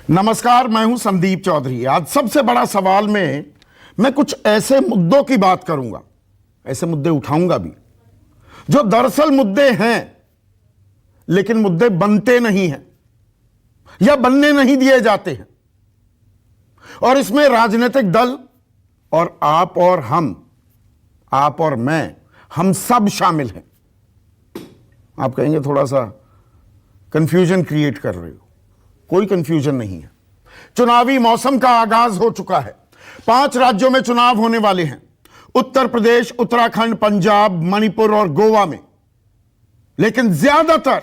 नमस्कार, मैं हूं संदीप चौधरी। आज सबसे बड़ा सवाल में मैं कुछ ऐसे मुद्दों की बात करूंगा, ऐसे मुद्दे उठाऊंगा भी जो दरअसल मुद्दे हैं लेकिन मुद्दे बनते नहीं हैं या बनने नहीं दिए जाते हैं। और इसमें राजनीतिक दल और आप और हम, आप और मैं, हम सब शामिल हैं। आप कहेंगे थोड़ा सा कंफ्यूजन क्रिएट कर रहे हो। कोई कंफ्यूजन नहीं है। चुनावी मौसम का आगाज हो चुका है। 5 राज्यों में चुनाव होने वाले हैं, उत्तर प्रदेश, उत्तराखंड, पंजाब, मणिपुर और गोवा में। लेकिन ज्यादातर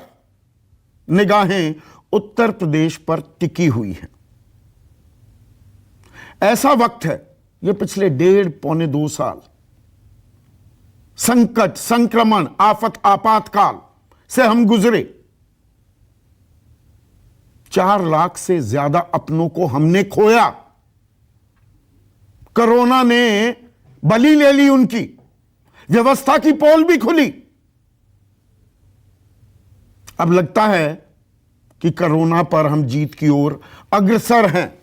निगाहें उत्तर प्रदेश पर टिकी हुई हैं। ऐसा वक्त है, यह पिछले 1.5-2 साल संकट, संक्रमण, आफत, आपातकाल से हम गुजरे। 4 लाख से ज्यादा अपनों को हमने खोया। कोरोना ने बलि ले ली उनकी, व्यवस्था की पोल भी खुली। अब लगता है कि कोरोना पर हम जीत की ओर अग्रसर हैं।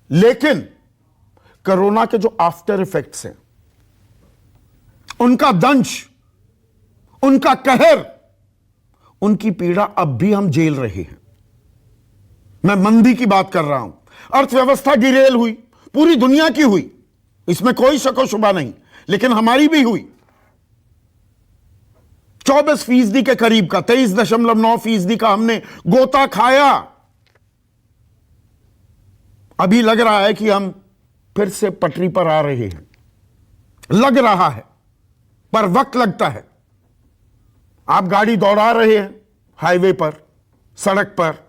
लेकिन कोरोना के जो आफ्टर इफेक्ट्स हैं, उनका दंश, उनका कहर, उनकी पीड़ा अब भी हम झेल रहे हैं। मैं मंदी की बात कर रहा हूं। अर्थव्यवस्था गिरेल हुई, पूरी दुनिया की हुई, इसमें कोई शक व शुबा नहीं, लेकिन हमारी भी हुई। 24% के करीब का, 23.9% का हमने गोता खाया। अभी लग रहा है कि हम फिर से पटरी पर आ रहे हैं, लग रहा है, पर वक्त लगता है। आप गाड़ी दौड़ा रहे हैं हाईवे पर, सड़क पर,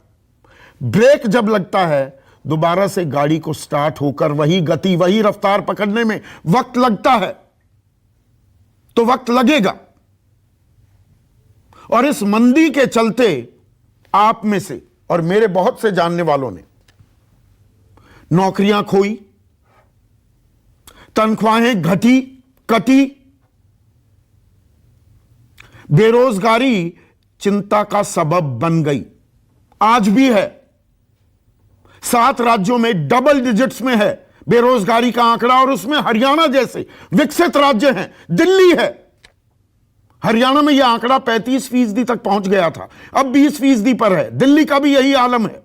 ब्रेक जब लगता है दोबारा से गाड़ी को स्टार्ट होकर वही गति, वही रफ्तार पकड़ने में वक्त लगता है। तो वक्त लगेगा। और इस मंदी के चलते आप में से और मेरे बहुत से जानने वालों ने नौकरियां खोई, तनख्वाहें घटी, कटी। बेरोजगारी चिंता का सबब बन गई, आज भी है। 7 राज्यों में डबल डिजिट्स में है बेरोजगारी का आंकड़ा, और उसमें हरियाणा जैसे विकसित राज्य हैं, दिल्ली है। हरियाणा में यह आंकड़ा 35% तक पहुंच गया था, अब 20% पर है। दिल्ली का भी यही आलम है।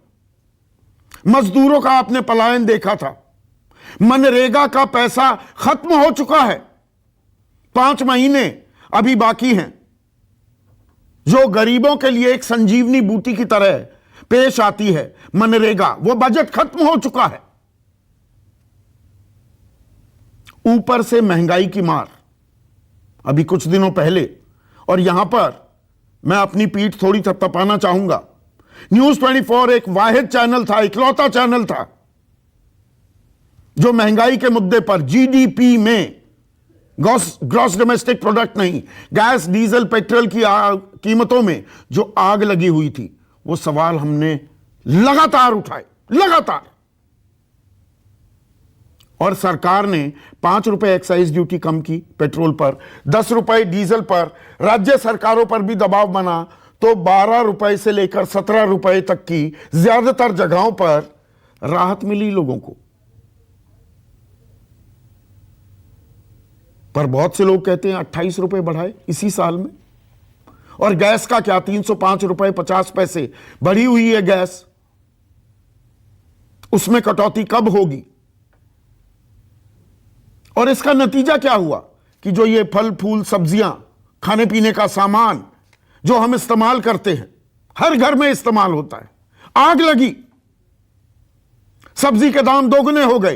मजदूरों का आपने पलायन देखा था। मनरेगा का पैसा खत्म हो चुका है, 5 महीने अभी बाकी हैं। जो गरीबों के लिए एक संजीवनी बूटी की तरह पेश आती है मनरेगा, वो बजट खत्म हो चुका है। ऊपर से महंगाई की मार अभी कुछ दिनों पहले, और यहां पर मैं अपनी पीठ थोड़ी थपथपाना चाहूंगा। न्यूज 24 एक वाहिद चैनल था, इकलौता चैनल था जो महंगाई के मुद्दे पर, जीडीपी में, ग्रॉस डोमेस्टिक प्रोडक्ट नहीं, गैस, डीजल, पेट्रोल की कीमतों में जो आग लगी हुई थी, वो सवाल हमने लगातार उठाए, लगातार। और सरकार ने 5 रुपए एक्साइज ड्यूटी कम की पेट्रोल पर, 10 रुपए डीजल पर। राज्य सरकारों पर भी दबाव बना तो 12 रुपए से लेकर 17 रुपए तक की ज्यादातर जगहों पर राहत मिली लोगों को। पर बहुत से लोग कहते हैं 28 रुपए बढ़ाए इसी साल में। और गैस का क्या, 305 रुपए 50 पैसे बढ़ी हुई है गैस, उसमें कटौती कब होगी? और इसका नतीजा क्या हुआ कि जो ये फल फूल, सब्जियां, खाने पीने का सामान जो हम इस्तेमाल करते हैं, हर घर में इस्तेमाल होता है, आग लगी। सब्जी के दाम दोगुने हो गए।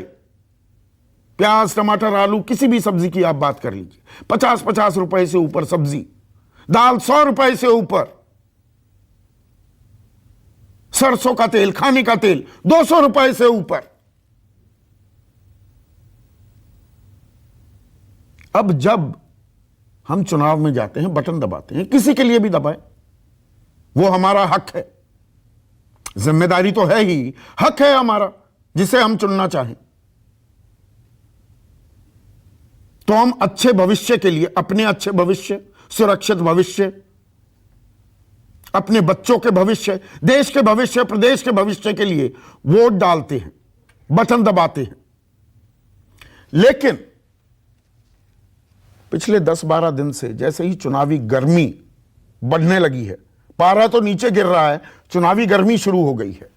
प्याज, टमाटर, आलू, किसी भी सब्जी की आप बात कर लीजिए, 50-50 रुपए से ऊपर सब्जी। दाल 100 रुपए से ऊपर। सरसों का तेल, खाने का तेल 200 रुपए से ऊपर। अब जब हम चुनाव में जाते हैं, बटन दबाते हैं, किसी के लिए भी दबाएं, वो हमारा हक है, जिम्मेदारी तो है ही, हक है हमारा, जिसे हम चुनना चाहें। तो हम अच्छे भविष्य के लिए, अपने अच्छे भविष्य, सुरक्षित भविष्य अपने बच्चों के भविष्य, देश के भविष्य, प्रदेश के भविष्य के लिए वोट डालते हैं, बटन दबाते हैं। लेकिन पिछले 10-12 दिन से जैसे ही चुनावी गर्मी बढ़ने लगी है, पारा तो नीचे गिर रहा है, चुनावी गर्मी शुरू हो गई है।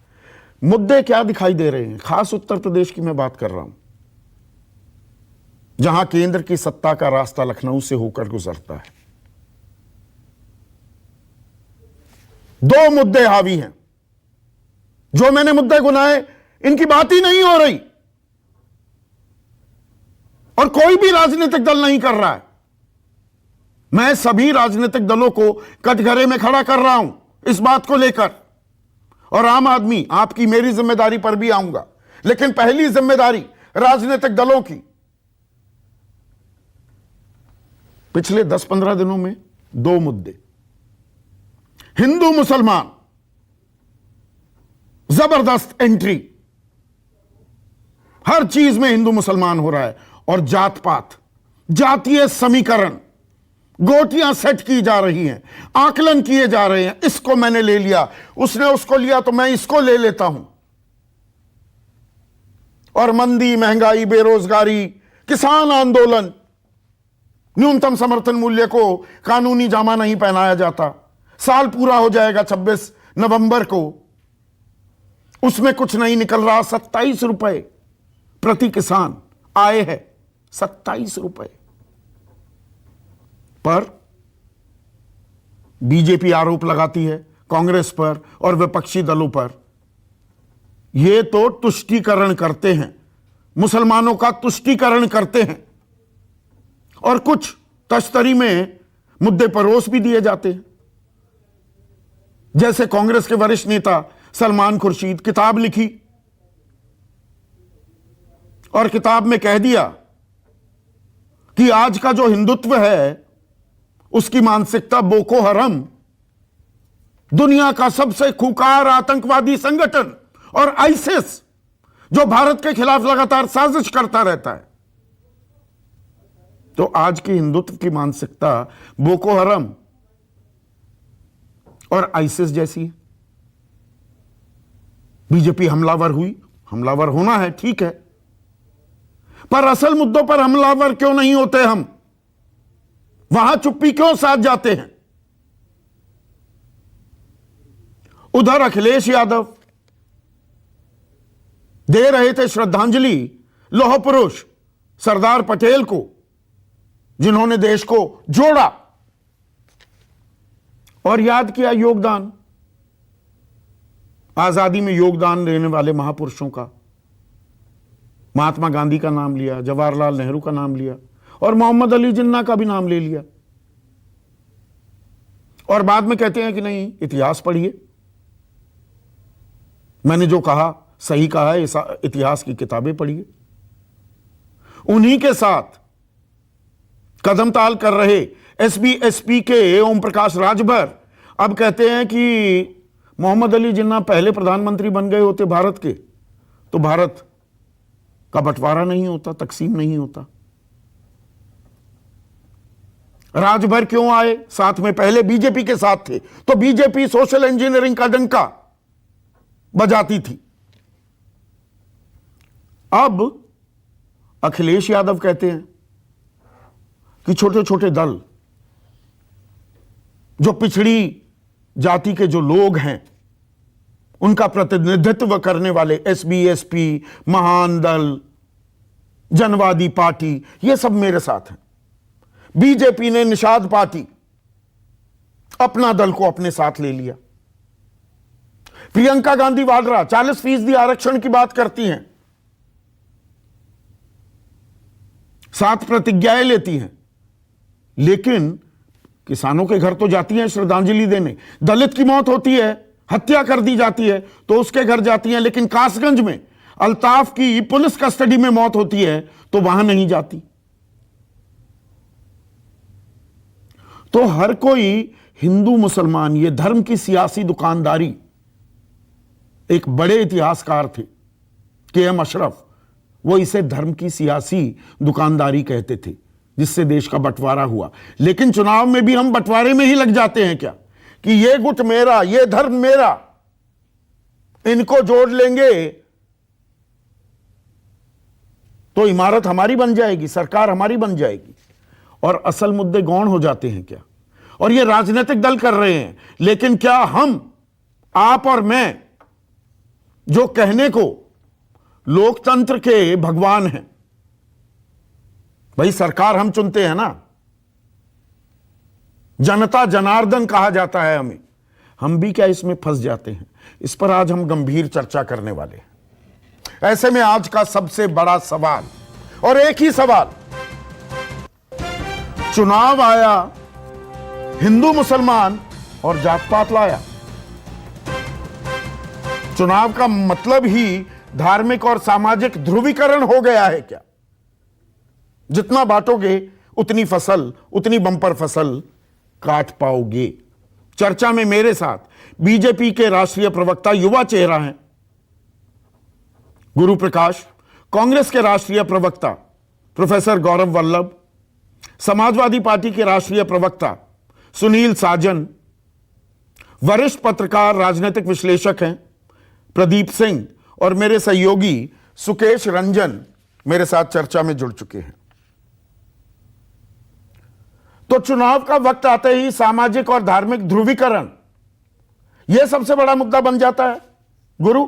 मुद्दे क्या दिखाई दे रहे हैं? खास उत्तर प्रदेश की मैं बात कर रहा हूं, जहां केंद्र की सत्ता का रास्ता लखनऊ से होकर गुजरता है। 2 मुद्दे हावी हैं। जो मैंने मुद्दे गुनाए, इनकी बात ही नहीं हो रही और कोई भी राजनीतिक दल नहीं कर रहा है। मैं सभी राजनीतिक दलों को कटघरे में खड़ा कर रहा हूं इस बात को लेकर, और आम आदमी, आपकी मेरी जिम्मेदारी पर भी आऊंगा। लेकिन पहली जिम्मेदारी राजनीतिक दलों की। पिछले 10-15 दिनों में 2 मुद्दे, हिंदू मुसलमान जबरदस्त एंट्री, हर चीज में हिंदू मुसलमान हो रहा है, और जात पात, जातीय समीकरण, गोटियां सेट की जा रही हैं, आकलन किए जा रहे हैं। इसको मैंने ले लिया, उसने उसको लिया, तो मैं इसको ले लेता हूं। और मंदी, महंगाई, बेरोजगारी, किसान आंदोलन, न्यूनतम समर्थन मूल्य को कानूनी जामा नहीं पहनाया जाता, साल पूरा हो जाएगा 26 नवंबर को, उसमें कुछ नहीं निकल रहा। 27 रुपए प्रति किसान आए है, 27 रुपए पर। बीजेपी आरोप लगाती है कांग्रेस पर और विपक्षी दलों पर, ये तो तुष्टीकरण करते हैं, मुसलमानों का तुष्टीकरण करते हैं, और कुछ तश्तरी में मुद्दे परोस भी दिए जाते हैं। जैसे कांग्रेस के वरिष्ठ नेता सलमान खुर्शीद किताब लिखी और किताब में कह दिया कि आज का जो हिंदुत्व है उसकी मानसिकता बोको हरम, दुनिया का सबसे खूंखार आतंकवादी संगठन, और आईसिस जो भारत के खिलाफ लगातार साजिश करता रहता है। तो आज की हिंदुत्व की मानसिकता बोको हरम और आईसिस जैसी है। बीजेपी हमलावर हुई, हमलावर होना है, ठीक है, पर असल मुद्दों पर हमलावर क्यों नहीं होते? हम वहां चुप्पी क्यों साध जाते हैं? उधर अखिलेश यादव दे रहे थे श्रद्धांजलि लौह पुरुष सरदार पटेल को, जिन्होंने देश को जोड़ा और याद किया योगदान, आजादी में योगदान देने वाले महापुरुषों का। महात्मा गांधी का नाम लिया, जवाहरलाल नेहरू का नाम लिया, और मोहम्मद अली जिन्ना का भी नाम ले लिया। और बाद में कहते हैं कि नहीं, इतिहास पढ़िए। मैंने जो कहा सही कहा है, इतिहास की किताबें पढ़िए। उन्हीं के साथ कदम ताल कर रहे एसपी के ओम प्रकाश राजभर अब कहते हैं कि मोहम्मद अली जिन्ना पहले प्रधानमंत्री बन गए होते भारत के, तो भारत का बंटवारा नहीं होता, तकसीम नहीं होता। राजभर क्यों आए साथ में? पहले बीजेपी के साथ थे, तो बीजेपी सोशल इंजीनियरिंग का डंका बजाती थी। अब अखिलेश यादव कहते हैं कि छोटे छोटे दल, जो पिछड़ी जाति के जो लोग हैं, उनका प्रतिनिधित्व करने वाले एसबी, एसपी, महान दल, जनवादी पार्टी, ये सब मेरे साथ हैं। बीजेपी ने निषाद पार्टी, अपना दल को अपने साथ ले लिया। प्रियंका गांधी वाड्रा 40% आरक्षण की बात करती हैं, 7 प्रतिज्ञाएं लेती हैं, लेकिन किसानों के घर तो जाती हैं श्रद्धांजलि देने। दलित की मौत होती है, हत्या कर दी जाती है, तो उसके घर जाती हैं, लेकिन कासगंज में अल्ताफ की पुलिस कस्टडी में मौत होती है तो वहां नहीं जाती। तो हर कोई हिंदू मुसलमान, ये धर्म की सियासी दुकानदारी, एक बड़े इतिहासकार थे के.एम. अशरफ, वो इसे धर्म की सियासी दुकानदारी कहते थे, जिससे देश का बंटवारा हुआ। लेकिन चुनाव में भी हम बंटवारे में ही लग जाते हैं क्या? कि ये गुट मेरा, ये धर्म मेरा, इनको जोड़ लेंगे तो इमारत हमारी बन जाएगी, सरकार हमारी बन जाएगी। और असल मुद्दे गौण हो जाते हैं क्या? और ये राजनीतिक दल कर रहे हैं। लेकिन क्या हम, आप और मैं, जो कहने को लोकतंत्र के भगवान हैं, भाई सरकार हम चुनते हैं ना, जनता जनार्दन कहा जाता है हमें, हम भी क्या इसमें फंस जाते हैं? इस पर आज हम गंभीर चर्चा करने वाले हैं। ऐसे में आज का सबसे बड़ा सवाल, और एक ही सवाल, चुनाव आया, हिंदू मुसलमान और जात पात लाया। चुनाव का मतलब ही धार्मिक और सामाजिक ध्रुवीकरण हो गया है क्या? जितना बांटोगे उतनी फसल, उतनी बंपर फसल काट पाओगे। चर्चा में मेरे साथ बीजेपी के राष्ट्रीय प्रवक्ता, युवा चेहरा हैं गुरु प्रकाश, कांग्रेस के राष्ट्रीय प्रवक्ता प्रोफेसर गौरव वल्लभ, समाजवादी पार्टी के राष्ट्रीय प्रवक्ता सुनील साजन, वरिष्ठ पत्रकार राजनीतिक विश्लेषक हैं प्रदीप सिंह, और मेरे सहयोगी सुकेश रंजन मेरे साथ चर्चा में जुड़ चुके हैं। तो चुनाव का वक्त आते ही सामाजिक और धार्मिक ध्रुवीकरण, यह सबसे बड़ा मुद्दा बन जाता है। गुरु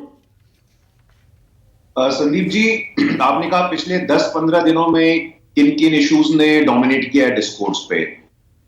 संदीप जी, आपने कहा पिछले 10-15 दिनों में किन किन इश्यूज ने डोमिनेट किया है डिस्कोर्स पे।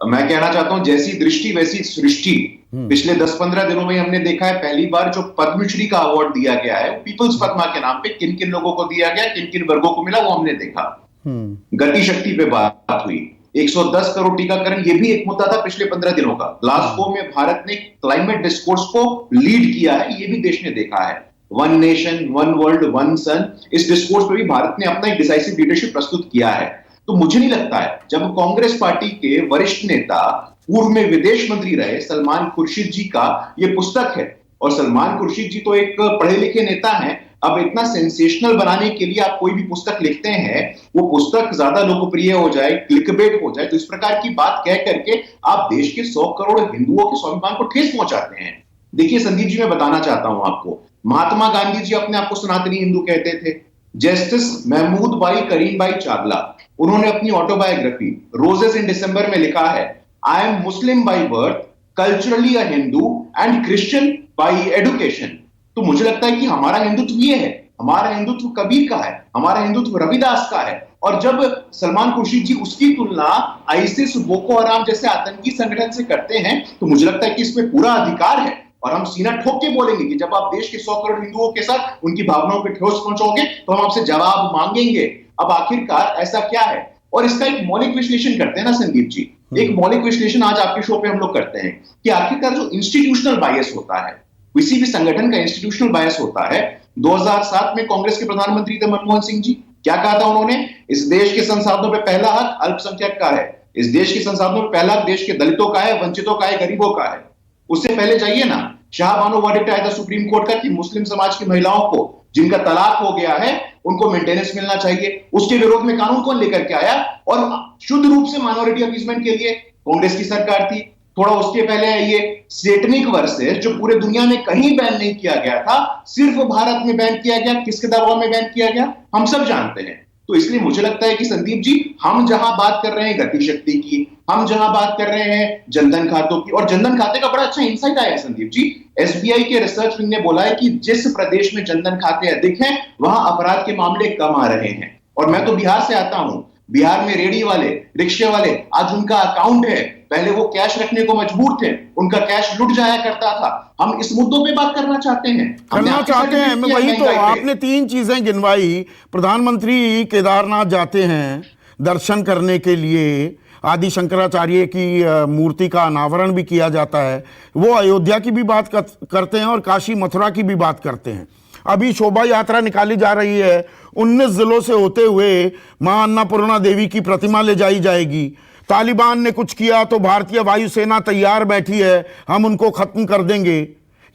मैं कहना चाहता हूं, जैसी दृष्टि वैसी सृष्टि। पिछले 10-15 दिनों में हमने देखा है, पहली बार जो पद्मश्री का अवार्ड दिया गया है पीपल्स पद्मा के नाम पे किन किन लोगों को दिया गया, किन किन वर्गों को मिला, वो हमने देखा। गति शक्ति पे बात हुई, 110 करोड़ टीकाकरण, ये भी एक मुद्दा था पिछले 15 दिनों का। ग्लासगो में भारत ने क्लाइमेट डिस्कोर्स को लीड किया है, ये भी देश ने देखा है। One nation, one world, one sun, इस डिस्कोर्स पे भी भारत ने अपना एक डिसाइसिव लीडरशिप प्रस्तुत किया है। तो मुझे नहीं लगता है, जब कांग्रेस पार्टी के वरिष्ठ नेता, पूर्व में विदेश मंत्री रहे सलमान खुर्शीद जी का ये पुस्तक है, और सलमान खुर्शीद जी तो एक पढ़े लिखे नेता हैं, अब इतना सेंसेशनल बनाने के लिए आप कोई भी पुस्तक लिखते हैं, वो पुस्तक ज्यादा लोकप्रिय हो जाए, क्लिकबेट हो जाए, तो इस प्रकार की बात कह करके आप देश के 100 करोड़ हिंदुओं के स्वाभिमान को ठेस पहुंचाते हैं। देखिए संदीप जी, मैं बताना चाहता हूं आपको, महात्मा गांधी जी अपने आप को सनातनी हिंदू कहते थे। जस्टिस महमूद भाई करीम भाई चावला, उन्होंने अपनी ऑटोबायोग्राफी रोजेस इन दिसंबर में लिखा है, I am Muslim by birth, culturally a Hindu and Christian by education. तो मुझे लगता है कि हमारा हिंदुत्व ये है, हमारा हिंदुत्व कबीर का है, हमारा हिंदुत्व रविदास का है। और जब सलमान खुर्शीद जी उसकी तुलना आईसिस, बोको हराम जैसे आतंकी संगठन से करते हैं, तो मुझे लगता है कि इसमें पूरा अधिकार है, और हम सीना ठोक के बोलेंगे कि जब आप देश के 100 करोड़ हिंदुओं के साथ उनकी भावनाओं पे ठोस पहुंचोगे तो हम आपसे जवाब मांगेंगे। अब आखिरकार ऐसा क्या है, और इसका एक मौलिक विश्लेषण करते हैं ना संदीप जी, एक मौलिक विश्लेषण आज आपके शो पे हम लोग करते हैं कि आखिरकार जो इंस्टीट्यूशनल बायस होता है, किसी भी संगठन का इंस्टीट्यूशनल बायस होता है। 2007 में कांग्रेस के प्रधानमंत्री थे मनमोहन सिंह जी, क्या कहा था उन्होंने, इस देश के संसाधनों पे पहला हक अल्पसंख्यक का है, इस देश के संसाधनों पे पहला हक देश के दलितों का है, वंचितों का है, गरीबों का है। उससे पहले जाइए ना, शाहबानो वर्डिक्ट आया था सुप्रीम कोर्ट का कि मुस्लिम समाज की महिलाओं को जिनका तलाक हो गया है उनको मेंटेनेंस मिलना चाहिए। उसके विरोध में कानून कौन लेकर के आया, और शुद्ध रूप से माइनॉरिटी अपीसमेंट के लिए कांग्रेस की सरकार थी। थोड़ा उसके पहले ये सेटनिक वर्सेस, जो पूरे दुनिया में कहीं बैन नहीं किया गया था, सिर्फ भारत में बैन किया गया। किसके दबाव में बैन किया गया, हम सब जानते हैं। तो इसलिए मुझे लगता है कि संदीप जी, हम जहां बात कर रहे हैं गति शक्ति की, हम जहां बात कर रहे हैं जनधन खातों की, और जनधन खाते का बड़ा अच्छा इंसाइट आया है संदीप जी, एसबीआई के रिसर्च विंग ने बोला है कि जिस प्रदेश में जनधन खाते अधिक हैं वहां अपराध के मामले कम आ रहे हैं। और मैं तो बिहार से आता हूं, बिहार में रेडी वाले, रिक्शे वाले, आज उनका अकाउंट है, पहले वो कैश रखने को मजबूर थे, उनका कैश लुट जाया करता था। हम इस मुद्दों पे बात करना चाहते हैं, मैं वही तो, आपने 3 चीजें गिनवाई। प्रधानमंत्री केदारनाथ जाते हैं दर्शन करने के लिए, आदि शंकराचार्य की मूर्ति का अनावरण भी किया जाता है, वो अयोध्या की भी बात करते हैं और काशी मथुरा की भी बात करते हैं। अभी शोभा यात्रा निकाली जा रही है, 19 जिलों से होते हुए मां अन्नपूर्णा देवी की प्रतिमा ले जाई जाएगी। तालिबान ने कुछ किया तो भारतीय वायुसेना तैयार बैठी है, हम उनको खत्म कर देंगे,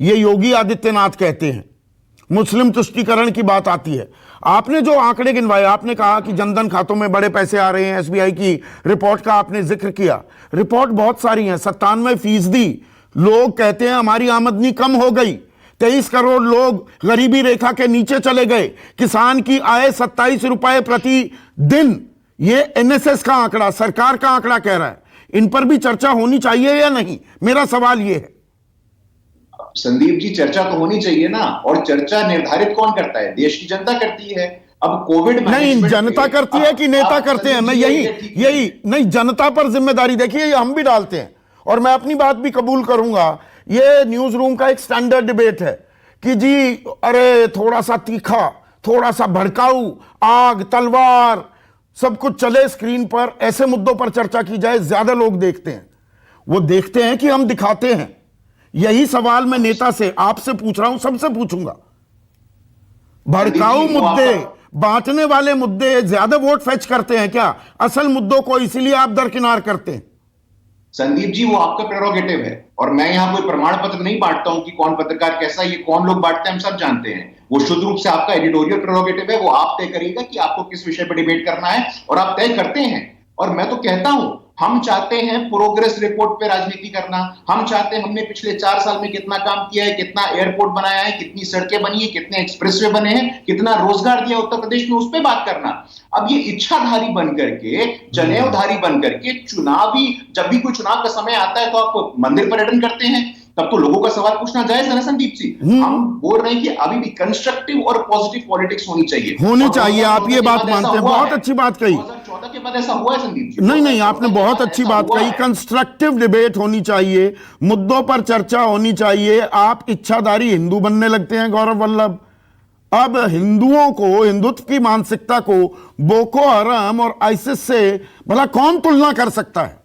ये योगी आदित्यनाथ कहते हैं। मुस्लिम तुष्टीकरण की बात आती है। आपने जो आंकड़े गिनवाए, आपने कहा कि जनधन खातों में बड़े पैसे आ रहे हैं, एसबीआई की रिपोर्ट का आपने जिक्र किया, रिपोर्ट बहुत सारी हैं। 97% लोग कहते हैं हमारी आमदनी कम हो गई, 23 करोड़ लोग गरीबी रेखा के नीचे चले गए, किसान की आय 27 रुपए प्रति दिन। ये एनएसएस का आंकड़ा, सरकार का आंकड़ा कह रहा है। इन पर भी चर्चा होनी चाहिए या नहीं, मेरा सवाल ये है। संदीप जी, चर्चा तो होनी चाहिए ना, और चर्चा निर्धारित कौन करता है? देश की जनता करती है। अब कोविड नहीं, जनता करती है कि नेता करते हैं? मैं यही नहीं, जनता पर जिम्मेदारी देखिए, ये हम भी डालते हैं, और मैं अपनी बात भी कबूल करूंगा। ये न्यूज रूम का एक स्टैंडर्ड डिबेट है कि जी अरे थोड़ा सा तीखा, थोड़ा सा भड़काऊ, आग तलवार सब कुछ चले स्क्रीन पर, ऐसे मुद्दों पर चर्चा की जाए, ज्यादा लोग देखते हैं। वो देखते हैं कि हम दिखाते हैं। यही सवाल मैं नेता से, आपसे पूछ रहा हूं, सबसे पूछूंगा। भड़काऊ मुद्दे, बांटने वाले मुद्दे ज्यादा वोट फेच करते हैं क्या? असल मुद्दों को इसीलिए आप दरकिनार करते हैं। संदीप जी, वो आपका प्रेरोगेटिव है, और मैं यहां कोई प्रमाण पत्र नहीं बांटता हूं कि कौन पत्रकार कैसा, ये कौन लोग बांटते हैं हम सब जानते हैं। वो शुद्ध रूप से आपका एडिटोरियल प्रेरोगेटिव है, वो आप तय करिएगा कि आपको किस विषय पर डिबेट करना है, और आप तय करते हैं। और मैं तो कहता हूं, हम चाहते हैं प्रोग्रेस रिपोर्ट पे राजनीति करना। हम चाहते हैं हमने पिछले 4 साल में कितना काम किया है, कितना एयरपोर्ट बनाया है, कितनी सड़कें बनी है, कितने एक्सप्रेसवे बने हैं, कितना रोजगार दिया उत्तर प्रदेश में, उस पर बात करना। अब ये इच्छाधारी बन करके, जनेऊधारी बन करके, चुनावी जब भी कोई चुनाव का समय आता है तो आप मंदिर पर्यटन करते हैं, तब तो लोगों का सवाल पूछना जायज है ना संदीप जी। हम बोल रहे हैं कि अभी भी कंस्ट्रक्टिव और पॉजिटिव पॉलिटिक्स होनी चाहिए। आप ये बात मानते हैं, बहुत अच्छी बात कही। 2014 के बाद ऐसा हुआ है संदीप जी? नहीं, आपने बहुत अच्छी बात कही। कंस्ट्रक्टिव डिबेट होनी चाहिए, मुद्दों पर चर्चा होनी चाहिए। आप इच्छाधारी हिंदू बनने लगते हैं गौरव वल्लभ। अब हिंदुओं को, हिंदुत्व की मानसिकता को बोको हराम और आईसिस से भला कौन तुलना कर सकता है?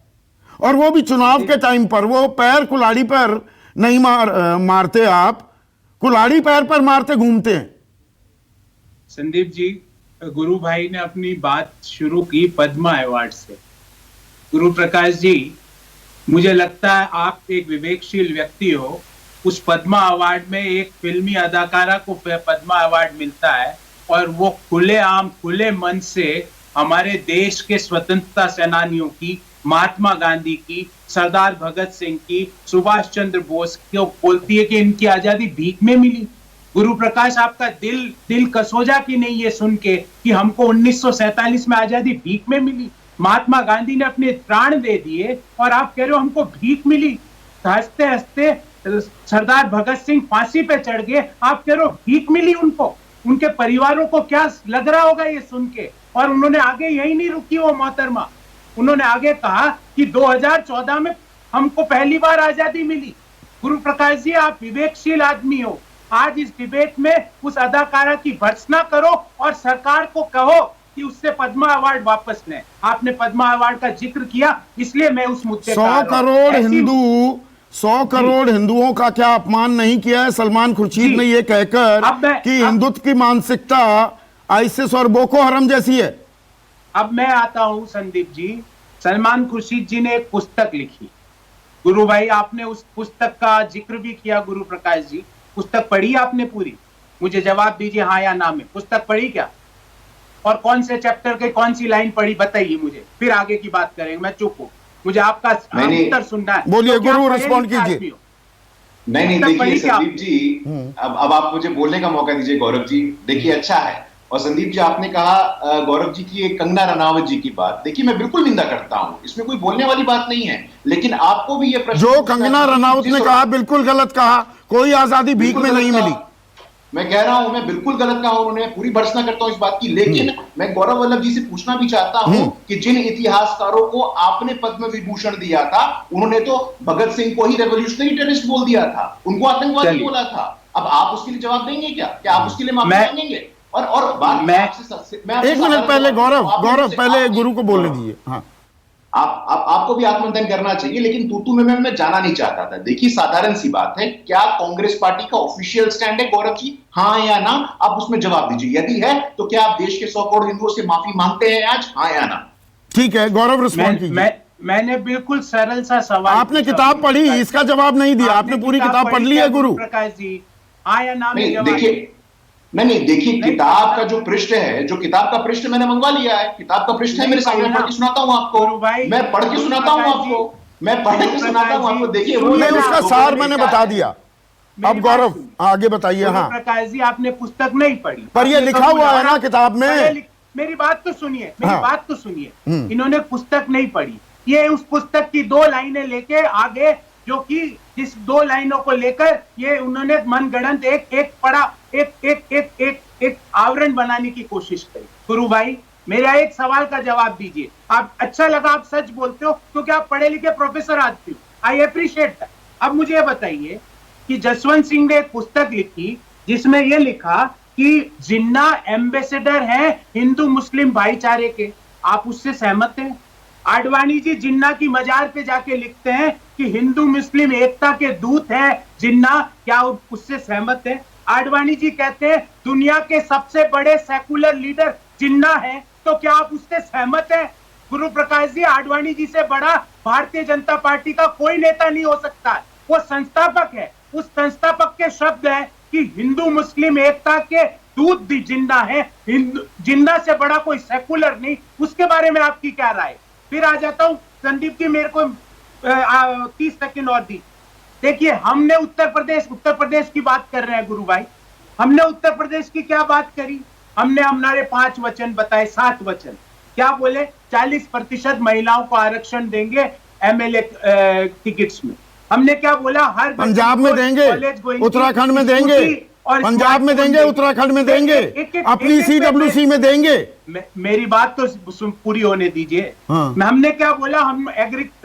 और वो भी चुनाव के टाइम पर। वो पैर कुल्हाड़ी पर नहीं मारते, आप कुल्हाड़ी पैर पर मारते घूमते हैं। संदीप जी, गुरु भाई ने अपनी बात शुरू की पद्मा अवार्ड से। गुरु प्रकाश जी, मुझे लगता है आप एक विवेकशील व्यक्ति हो। उस पद्मा अवार्ड में एक फिल्मी अदाकारा को पद्मा अवार्ड मिलता है, और वो खुलेआम, खुले मन से हमारे देश के स्वतंत्रता सेनानियों की, महात्मा गांधी की, सरदार भगत सिंह की, सुभाष चंद्र बोस की बोलती है कि इनकी आजादी भीख में मिली। गुरु प्रकाश, आपका दिल कसोजा की नहीं ये सुन के कि हमको 1947 में आजादी भीख में मिली? महात्मा गांधी ने अपने प्राण दे दिए और आप कह रहे हो हमको भीख मिली। हंसते हंसते सरदार भगत सिंह फांसी पे चढ़ गए, आप कह रहे हो भीख मिली उनको। उनके परिवारों को क्या लग रहा होगा ये सुन के। और उन्होंने आगे यही नहीं रुकी वो मोहतरमा, उन्होंने आगे कहा कि 2014 में हमको पहली बार आजादी मिली। गुरु प्रकाश जी, आप विवेकशील आदमी हो। आज इस डिबेट में उस अदाकारा की भर्त्सना करो और सरकार को कहो कि उससे पद्मा अवार्ड वापस लें। आपने पद्मा अवार्ड का जिक्र किया, इसलिए मैं उस मुद्दे 100 करोड़ हिंदुओं का क्या अपमान नहीं किया है सलमान खुर्शीद ने ये कहकर कि हिंदुत्व की मानसिकता आईसिस और बोको हरम जैसी है? अब मैं आता हूं संदीप जी। सलमान खुर्शीद जी ने एक पुस्तक लिखी। गुरु भाई, आपने उस पुस्तक का जिक्र भी किया। गुरु प्रकाश जी, पुस्तक पढ़ी आपने पूरी? मुझे जवाब दीजिए हाँ या ना में। पुस्तक पढ़ी क्या? और कौन से चैप्टर के कौन सी लाइन पढ़ी बताइए मुझे, फिर आगे की बात करेंगे। मैं चुप हूं, मुझे आपका उत्तर सुनना है। बोलिए गुरु, रिस्पॉन्ड कीजिए। नहीं, देखिए संदीप जी, अब आप मुझे बोलने का मौका दीजिए। गौरव जी, देखिए अच्छा है। और संदीप जी, आपने कहा गौरव जी की कंगना रनावत जी की बात, देखिए मैं बिल्कुल निंदा करता हूं, इसमें कोई बोलने वाली बात नहीं है। लेकिन आपको भी ये प्रश्न, जो कंगना रनावत ने कहा बिल्कुल गलत कहा, कोई आजादी भीख में नहीं मिली। मैं कह रहा हूं, मैं बिल्कुल गलत कहा, उन्होंने पूरी भर्त्सना करता हूं इस बात की। लेकिन मैं गौरव वल्लभ जी से पूछना भी चाहता हूं कि जिन इतिहासकारों को आपने पद्म विभूषण दिया था, उन्होंने तो भगत सिंह को ही रेवोल्यूशनरी टेररिस्ट बोल दिया था, उनको आतंकवादी बोला था। अब आप उसके लिए जवाब देंगे क्या आप उसके लिए माफी मांगेंगे? और बात मैं एक मिनट पहले गौरव पहले गुरु को बोलने दीजिए। हाँ, आपको भी आत्ममंथन करना चाहिए, लेकिन तू में मैं जाना नहीं चाहता था। देखिए साधारण सी बात है, क्या कांग्रेस पार्टी का ऑफिशियल स्टैंड है गौरव जी, हाँ या ना? आप उसमें जवाब दीजिए। यदि है तो क्या आप देश के 100 करोड़ हिंदुओं से माफी मांगते हैं आज, हाँ या ना? ठीक है गौरव, रिस्पॉन्ड कीजिए। मैंने बिल्कुल सरल सा सवाल, आपने किताब पढ़ी, इसका जवाब नहीं दिया। आपने पूरी किताब पढ़ ली है गुरु प्रकाश जी, हाँ या ना? देखिए नहीं, देखिए किताब का जो पृष्ठ है, जो किताब का पृष्ठ मैंने मंगवा लिया है, किताब का पृष्ठ है मेरे सामने, पढ़ के सुनाता हूं आपको, मैं पढ़ के सुनाता हूं आपको। मैं पढ़ के सुनाता हूं आपको, देखिए वो नहीं, उसका सार मैंने बता दिया। अब गौरव आगे बताइए। हाँ प्रकाश जी, आपने पुस्तक नहीं पढ़ी, पर ये लिखा हुआ है ना किताब में। मेरी बात तो सुनिए, हाँ। बात तो सुनिए। इन्होंने पुस्तक नहीं पढ़ी, ये उस पुस्तक की 2 लाइनें लेके आगे, जो कि जिस 2 लाइनों को लेकर ये उन्होंने मनगढ़ंत एक आवरण बनाने की कोशिश करी। गुरु भाई, मेरा एक सवाल का जवाब दीजिए। आप, अच्छा लगा आप सच बोलते हो क्योंकि आप पढ़े लिखे प्रोफेसर आदमी हो, आई अप्रिशिएट दैट। अब मुझे ये बताइए कि जसवंत सिंह ने एक पुस्तक लिखी जिसमें यह लिखा कि जिन्ना एम्बेसडर है हिंदू मुस्लिम भाईचारे के, आप उससे सहमत हैं? आडवाणी जी जिन्ना की मजार पे जाके लिखते हैं कि हिंदू मुस्लिम एकता के दूत है जिन्ना, क्या उससे सहमत है? आडवाणी जी कहते हैं दुनिया के सबसे बड़े सेकुलर लीडर जिन्ना है, तो क्या आप उससे सहमत हैं? गुरु प्रकाश जी, आडवाणी जी से बड़ा भारतीय जनता पार्टी का कोई नेता नहीं हो सकता, वो संस्थापक है। उस संस्थापक के शब्द है कि हिंदू मुस्लिम एकता के दूत भी जिन्ना है, जिन्ना से बड़ा कोई सेकुलर नहीं। उसके बारे में आपकी क्या राय? फिर आ जाता हूं संदीप जी, मेरे को 30 सेकंड और दी। देखिए, हमने उत्तर प्रदेश की बात कर रहे हैं गुरु भाई, हमने उत्तर प्रदेश की क्या बात करी? हमने हमारे 5 वचन बताए, 7 वचन। क्या बोले? 40% महिलाओं को आरक्षण देंगे एमएलए टिकट्स में। हमने क्या बोला? हर पंजाब में देंगे, उत्तराखंड में देंगे, पंजाब में देंगे, उत्तराखंड में देंगे, अपनी CWC में देंगे। मेरी बात तो पूरी होने दीजिए। हाँ। हमने क्या बोला? हम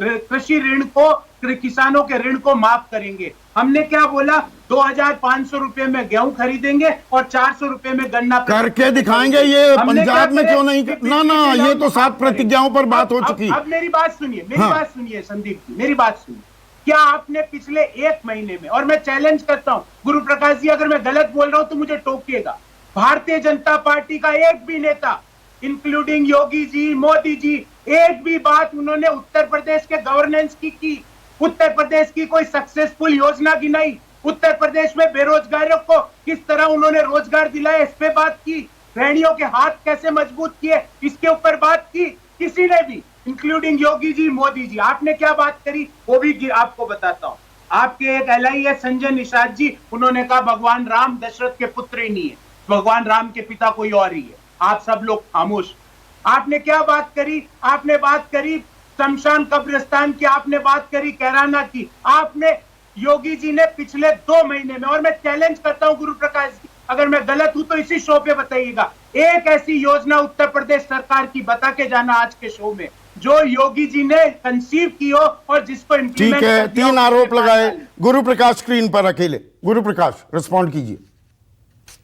कृषि ऋण को, किसानों के ऋण को माफ करेंगे। हमने क्या बोला? 2500 रुपए में गेहूं खरीदेंगे और 400 रुपए में गन्ना करके दिखाएंगे। ये पंजाब में क्यों नहीं? ना, ये तो 7 प्रतिज्ञाओं पर बात हो चुकी। अब मेरी बात सुनिए, बात सुनिए संदीप जी, मेरी बात सुनिए। क्या आपने पिछले 1 महीने में, और मैं चैलेंज करता हूं गुरु प्रकाश जी, अगर मैं गलत बोल रहा हूं तो मुझे टोकिएगा, भारतीय जनता पार्टी का एक भी नेता, इंक्लूडिंग योगी जी, मोदी जी, एक भी बात उन्होंने उत्तर प्रदेश के गवर्नेंस की, उत्तर प्रदेश की कोई सक्सेसफुल योजना की नहीं, उत्तर प्रदेश में बेरोजगारों को किस तरह उन्होंने रोजगार दिलाया इस पे बात की, रैणियों के हाथ कैसे मजबूत किए इसके ऊपर बात की, किसी ने भी, इंक्लूडिंग योगी जी, मोदी जी। आपने क्या बात करी वो भी आपको बताता हूं। आपके एक LIS संजय निषाद जी, उन्होंने कहा भगवान राम दशरथ के पुत्र ही नहीं है, भगवान राम के पिता कोई और ही है। आप सब लोग खामोश। आपने क्या बात करी? आपने बात करी शमशान कब्रिस्तान की, आपने बात करी कैराना की, आपने, योगी जी ने पिछले 2 महीने में, और मैं चैलेंज करता हूं गुरु प्रकाश जी, अगर मैं गलत हूं तो इसी शो पे बताइएगा, एक ऐसी योजना उत्तर प्रदेश सरकार की बता के जाना आज के शो में जो योगी जी ने कंसीव की हो और जिसको इम्प्लीमेंट। ठीक है, 3 आरोप लगाए गुरु प्रकाश स्क्रीन पर अकेले। गुरु प्रकाश रिस्पॉन्ड कीजिए।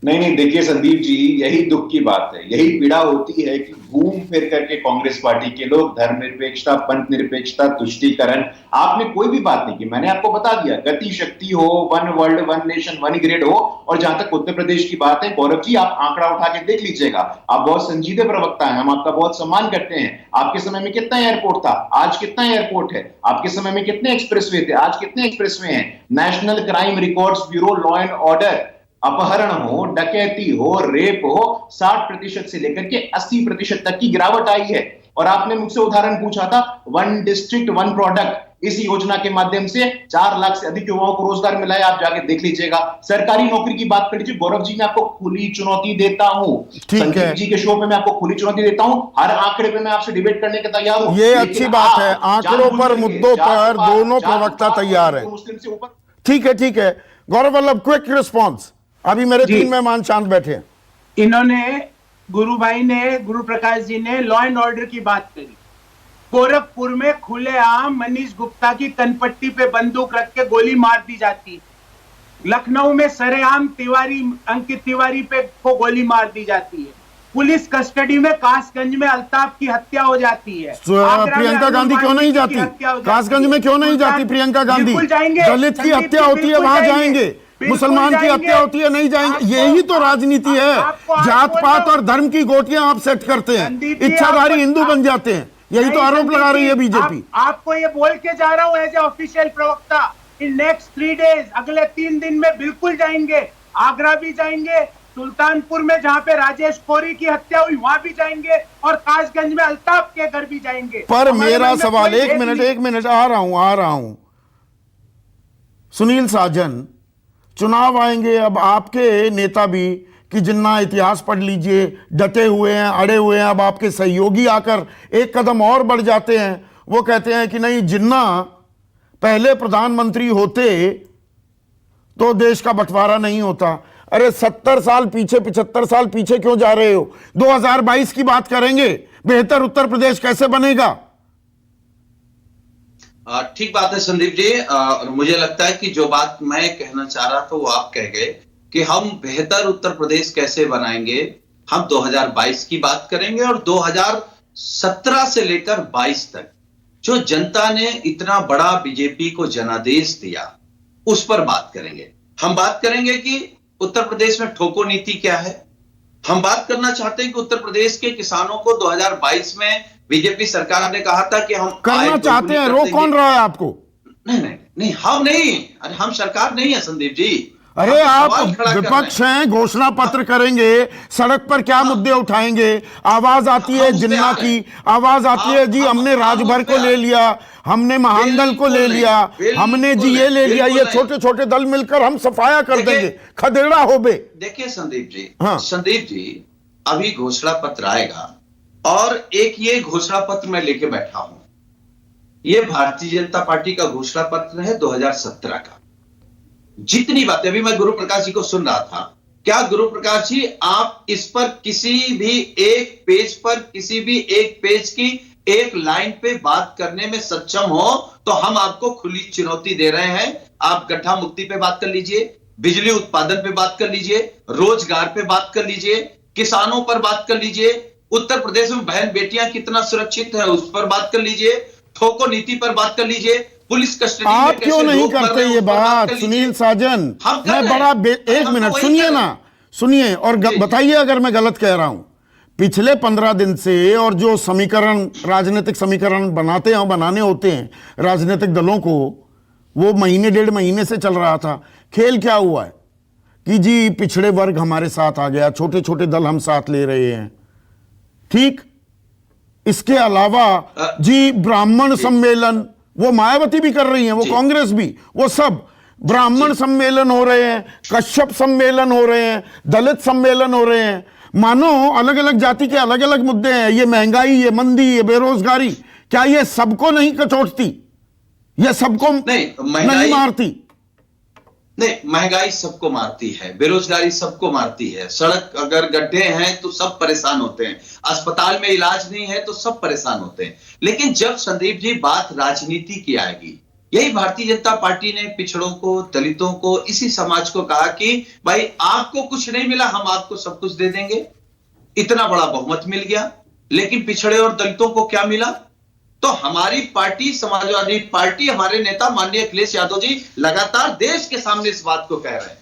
नहीं, देखिए संदीप जी, यही दुख की बात है, यही पीड़ा होती है कि घूम फिर करके कांग्रेस पार्टी के लोग धर्मनिरपेक्षता, पंथ निरपेक्षता, तुष्टीकरण, आपने कोई भी बात नहीं की। मैंने आपको बता दिया, गति शक्ति हो, one world, one nation, one grid हो। और जहां तक उत्तर प्रदेश की बात है, गौरव जी, आप आंकड़ा उठा के देख लीजिएगा। आप बहुत संजीदे प्रवक्ता हैं, हम आपका बहुत सम्मान करते हैं। आपके समय में कितना एयरपोर्ट था, आज कितना एयरपोर्ट है? आपके समय में कितने एक्सप्रेसवे थे, आज कितने एक्सप्रेसवे हैं? National crime records bureau, law and order, अपहरण हो, डकैती हो, रेप हो, 60% से लेकर के 80% तक की गिरावट आई है। और आपने मुझसे उदाहरण पूछा था, 1 डिस्ट्रिक्ट 1 प्रोडक्ट, इस योजना के माध्यम से 4 लाख से अधिक युवाओं को रोजगार मिला है। आप जाके देख लीजिएगा। सरकारी नौकरी की बात कर लीजिए। गौरव जी, मैं आपको खुली चुनौती देता हूं, संदीप जी के शो पे मैं आपको खुली चुनौती देता हूं, हर आंकड़े पे मैं आपसे डिबेट करने के तैयार हूं। ये अच्छी बात है, आंकड़ों पर, मुद्दों पर दोनों प्रवक्ता तैयार है। ठीक है, ठीक है। Gaurav Vallabh, quick response. अभी मेरे 3 मेहमान शांत बैठे हैं। इन्होंने, गुरु भाई ने, गुरु प्रकाश जी ने लॉ एंड ऑर्डर की बात करी। गोरखपुर में खुलेआम मनीष गुप्ता की कनपट्टी पे बंदूक रख के गोली मार दी जाती। लखनऊ में सरेआम अंकित तिवारी पे को गोली मार दी जाती है। पुलिस कस्टडी में कासगंज में अल्ताफ की हत्या हो जाती है। प्रियंका गांधी क्यों नहीं जाती? कासगंज में क्यों नहीं जाती प्रियंका गांधी? दलित की हत्या होती है, वहां जाएंगे। मुसलमान की हत्या होती है, नहीं जाएंगे। यही तो राजनीति है। जात पात और धर्म की गोटियां आप सेट करते हैं, इच्छाधारी हिंदू बन जाते हैं। यही तो आरोप लगा रही है बीजेपी। आपको ये बोल के जा रहा हूं एज ए ऑफिशियल प्रवक्ता, इन नेक्स्ट 3 डेज, अगले 3 दिन में बिल्कुल जाएंगे। आगरा भी जाएंगे, सुल्तानपुर में जहां पे राजेश कोरी की हत्या हुई वहां भी जाएंगे और कासगंज में अल्ताफ के घर भी जाएंगे। पर हमारे मेरा मन में सवाल, कोई एक भेद मिनट नहीं। एक मिनट, आ रहा हूं सुनील साजन, चुनाव आएंगे, अब आपके नेता भी कि जिन्ना इतिहास पढ़ लीजिए डटे हुए हैं, अड़े हुए हैं, अब आपके सहयोगी आकर एक कदम और बढ़ जाते हैं, वो कहते हैं कि नहीं, जिन्ना पहले प्रधानमंत्री होते तो देश का बंटवारा नहीं होता। अरे 70 साल पीछे, 75 साल पीछे क्यों जा रहे हो? 2022 की बात करेंगे, बेहतर उत्तर प्रदेश कैसे बनेगा? ठीक बात है संदीप जी। और मुझे लगता है कि जो बात मैं कहना चाह रहा था वो आप कह गए कि हम बेहतर उत्तर प्रदेश कैसे बनाएंगे। हम 2022 की बात करेंगे और 2017 से लेकर 22 तक जो जनता ने इतना बड़ा बीजेपी को जनादेश दिया उस पर बात करेंगे। हम बात करेंगे कि उत्तर प्रदेश में ठोको नीति क्या है। हम बात करना चाहते हैं कि उत्तर प्रदेश के किसानों को 2022 में बीजेपी सरकार ने कहा था कि हम करना चाहते हैं, रोक कौन रहा है आपको? नहीं नहीं नहीं, हम नहीं। अरे हम सरकार नहीं है संदीप जी। अरे आप सवाल खड़ा कर विपक्ष रहे हैं, घोषणा पत्र करेंगे, सड़क पर क्या मुद्दे उठाएंगे? आवाज आती है हम उस पे जिन्ना आ रहे की, हैं। आवाज आती है जी हम हमने राजभर उस पे को आ ले रहे लिया, हमने महानदल को ले बिल्कुल लिया, नहीं, हमने जी बिल्कुल ये ले लिया, ये बिल्कुल छोटे छोटे दल मिलकर हम सफाया कर देखिए- देंगे, खदेड़ा हो बे। देखिए संदीप जी, हाँ। संदीप जी, अभी घोषणा पत्र आएगा और एक ये घोषणा पत्र मैं लेके बैठा हूं। ये भारतीय जनता पार्टी का घोषणा पत्र है 2017 का। जितनी बातें, अभी मैं गुरु प्रकाश जी को सुन रहा था, क्या गुरु प्रकाश जी आप इस पर किसी भी एक पेज पर, किसी भी एक पेज की एक लाइन पे बात करने में सक्षम हो तो हम आपको खुली चुनौती दे रहे हैं। आप गड्ढा मुक्ति पे बात कर लीजिए, बिजली उत्पादन पे बात कर लीजिए, रोजगार पे बात कर लीजिए, किसानों पर बात कर लीजिए, उत्तर प्रदेश में बहन बेटियां कितना सुरक्षित है उस पर बात कर लीजिए, ठोको नीति पर बात कर लीजिए, पुलिस कस्टडी में आप कैसे क्यों नहीं लोग मर करते रहे हैं ये उस पर बात कर लीजिए। सुनील साजन? हम कर मैं रहे हैं। बड़ा अरे एक हम तो मिनट वही सुनिए कर रहे ना, हैं। सुनिए और जी। बताइए अगर मैं गलत कह रहा हूं। पिछले 15 दिन से और जो समीकरण, राजनीतिक समीकरण बनाने होते हैं राजनीतिक दलों को, वो महीने डेढ़ महीने से चल रहा था। खेल क्या हुआ है कि जी पिछड़े वर्ग हमारे साथ आ गया, छोटे छोटे दल हम साथ ले रहे हैं, ठीक। इसके अलावा जी ब्राह्मण सम्मेलन, वो मायावती भी कर रही हैं, वो कांग्रेस भी, वो सब ब्राह्मण सम्मेलन हो रहे हैं, कश्यप सम्मेलन हो रहे हैं, दलित सम्मेलन हो रहे हैं। मानो अलग अलग जाति के अलग अलग मुद्दे हैं, ये महंगाई, ये मंदी, ये बेरोजगारी, क्या ये सबको नहीं कचोटती? ये सबको नहीं मारती? नहीं, महंगाई सबको मारती है, बेरोजगारी सबको मारती है, सड़क अगर गड्ढे हैं तो सब परेशान होते हैं, अस्पताल में इलाज नहीं है तो सब परेशान होते हैं। लेकिन जब संदीप जी बात राजनीति की आएगी, यही भारतीय जनता पार्टी ने पिछड़ों को, दलितों को, इसी समाज को कहा कि भाई आपको कुछ नहीं मिला, हम आपको सब कुछ दे देंगे। इतना बड़ा बहुमत मिल गया, लेकिन पिछड़े और दलितों को क्या मिला? तो हमारी पार्टी, समाजवादी पार्टी, हमारे नेता माननीय अखिलेश यादव जी लगातार देश के सामने इस बात को कह रहे हैं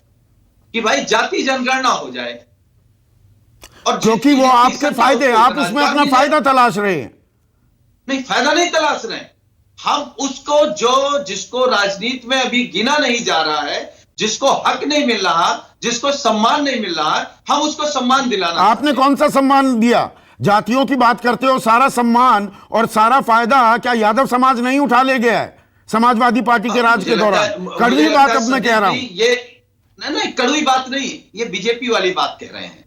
कि भाई जाति जनगणना हो जाए, और क्योंकि वो आपके फायदे, आप उसमें अपना फायदा तलाश रहे हैं। नहीं, फायदा नहीं तलाश रहे हैं हम उसको, जो जिसको राजनीति में अभी गिना नहीं जा रहा है, जिसको हक नहीं मिल रहा, जिसको सम्मान नहीं मिल रहा, हम उसको सम्मान दिलाना। आपने कौन सा सम्मान दिया? जातियों की बात करते हो, सारा सम्मान और सारा फायदा क्या यादव समाज नहीं उठा ले गया है समाजवादी पार्टी के राज के दौरान? कड़वी बात अब मैं कह रहा हूं। ये नहीं, कड़वी बात नहीं, ये बीजेपी वाली बात कह रहे हैं।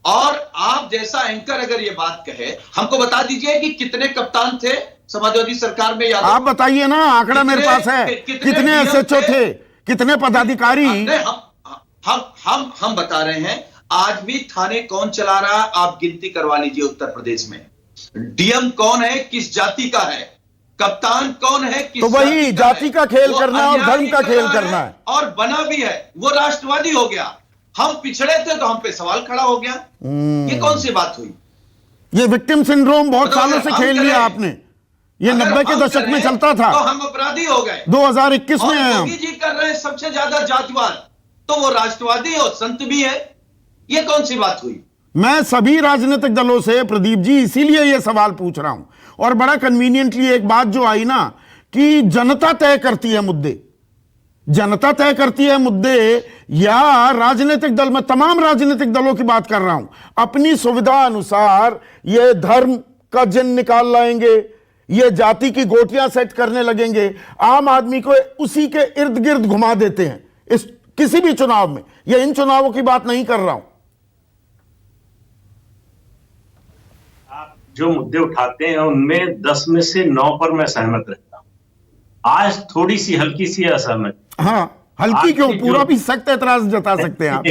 और आप जैसा एंकर अगर ये बात कहे, हमको बता दीजिए कि कितने कप्तान थे समाजवादी सरकार में यादव? आप बताइए ना, आंकड़ा मेरे पास है, कितने एसएचओ थे, कितने पदाधिकारी? हम बता रहे हैं, आज भी थाने कौन चला रहा है आप गिनती करवा लीजिए उत्तर प्रदेश में। डीएम कौन है, किस जाति का है, कप्तान कौन है, किस तो वही जाति का खेल करना है और धर्म का खेल करना है, और बना भी है, वो राष्ट्रवादी हो गया। हम पिछड़े थे तो हम पे सवाल खड़ा हो गया। ये कौन सी बात हुई? ये विक्टिम सिंड्रोम बहुत सालों से खेल लिया आपने। ये 90 के दशक में चलता था, तो हम अपराधी हो गए। 2021 में हैं हम। योगी जी कर रहे हैं सबसे ज्यादा जातिवाद, तो वो राष्ट्रवादी और संत भी है। ये कौन सी बात हुई? मैं सभी राजनीतिक दलों से प्रदीप जी इसीलिए ये सवाल पूछ रहा हूं, और बड़ा कन्वीनियंटली एक बात जो आई ना कि जनता तय करती है मुद्दे, जनता तय करती है मुद्दे, या राजनीतिक दल? मैं तमाम राजनीतिक दलों की बात कर रहा हूं, अपनी सुविधा अनुसार ये धर्म का जिन निकाल लाएंगे, ये जाति की गोटियां सेट करने लगेंगे, आम आदमी को उसी के इर्द गिर्द घुमा देते हैं इस किसी भी चुनाव में। ये इन चुनावों की बात नहीं कर रहा हूं। आप जो मुद्दे उठाते हैं उनमें 10 में से 9 पर मैं सहमत रहता हूं। आज थोड़ी सी हल्की सी असहमत। हाँ, हल्की क्यों? पूरा भी सख्त एतराज जता सकते हैं आप।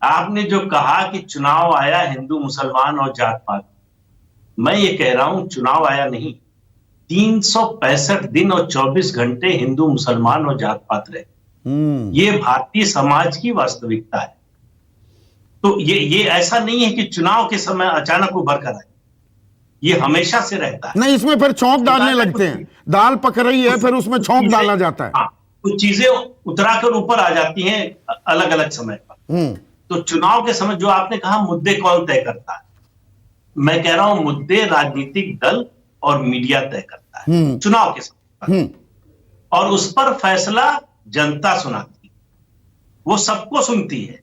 आपने जो कहा कि चुनाव आया हिंदू मुसलमान और जात पात, मैं ये कह रहा हूं चुनाव आया नहीं, 365 दिन और 24 घंटे हिंदू मुसलमान और जात पात रहे। ये भारतीय समाज की वास्तविकता है। तो ये ऐसा नहीं है कि चुनाव के समय अचानक उभर कर आए, ये हमेशा से रहता है। नहीं, इसमें फिर छौंक डालने लगते हैं, दाल पक रही है फिर उसमें छौंक डाला जाता है। हाँ, कुछ चीजें उतराकर ऊपर आ जाती हैं अलग अलग समय पर। तो चुनाव के समय जो आपने कहा मुद्दे कौन तय करता है, मैं कह रहा हूं मुद्दे राजनीतिक दल और मीडिया तय करता है चुनाव के समय, और उस पर फैसला जनता सुनाती है, वो सबको सुनती है।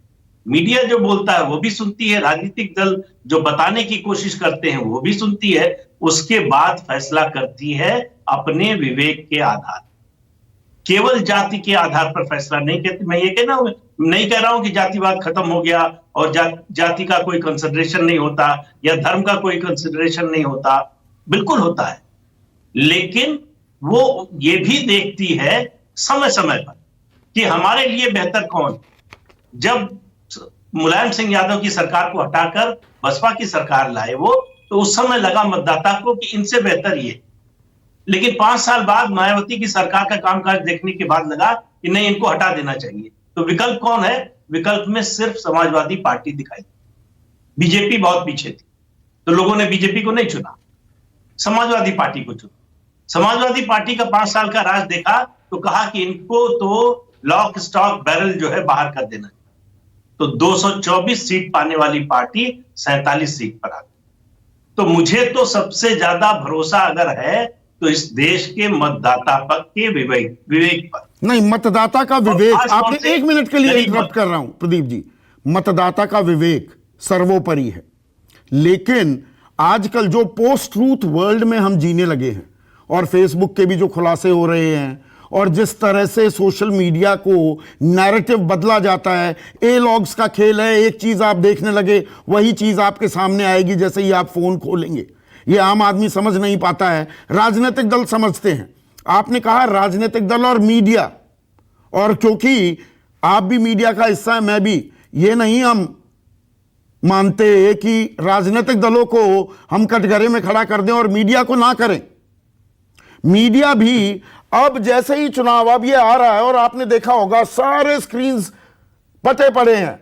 मीडिया जो बोलता है वो भी सुनती है, राजनीतिक दल जो बताने की कोशिश करते हैं वो भी सुनती है, उसके बाद फैसला करती है अपने विवेक के आधार। केवल जाति के आधार पर फैसला नहीं करती। मैं ये नहीं कह रहा हूं कि जातिवाद खत्म हो गया और जाति का कोई कंसिडरेशन नहीं होता या धर्म का कोई कंसिडरेशन नहीं होता, बिल्कुल होता है, लेकिन वो ये भी देखती है समय समय पर कि हमारे लिए बेहतर कौन। जब मुलायम सिंह यादव की सरकार को हटाकर बसपा की सरकार लाए वो, तो उस समय लगा मतदाता को कि इनसे बेहतर ये, लेकिन 5 साल बाद मायावती की सरकार का कामकाज देखने के बाद लगा कि नहीं, इनको हटा देना चाहिए। तो विकल्प कौन है? विकल्प में सिर्फ समाजवादी पार्टी दिखाई। बीजेपी बहुत पीछे थी, तो लोगों ने बीजेपी को नहीं चुना, समाजवादी पार्टी को चुना। समाजवादी पार्टी का 5 साल का राज देखा तो कहा कि इनको तो लॉक स्टॉक बैरल जो है बाहर कर देना। तो 224 सीट पाने वाली पार्टी 47 सीट पर आ गई। तो मुझे तो सबसे ज्यादा भरोसा अगर है तो इस देश के मतदाता पर के विवेक पर। नहीं, मतदाता का विवेक, आपने 1 मिनट के लिए इंटरप्ट कर रहा हूं प्रदीप जी, मतदाता का विवेक सर्वोपरि है, लेकिन आजकल जो पोस्ट ट्रूथ वर्ल्ड में हम जीने लगे हैं और फेसबुक के भी जो खुलासे हो रहे हैं और जिस तरह से सोशल मीडिया को नैरेटिव बदला जाता है, ए लॉग्स का खेल है, एक चीज आप देखने लगे वही चीज आपके सामने आएगी जैसे ही आप फोन खोलेंगे। ये आम आदमी समझ नहीं पाता है, राजनीतिक दल समझते हैं। आपने कहा राजनीतिक दल और मीडिया, और क्योंकि आप भी मीडिया का हिस्सा है, मैं भी, ये नहीं हम मानते कि राजनीतिक दलों को हम कटघरे में खड़ा कर दें और मीडिया को ना करें। मीडिया भी अब जैसे ही चुनाव अब ये आ रहा है, और आपने देखा होगा सारे स्क्रीन्स पटे पड़े हैं,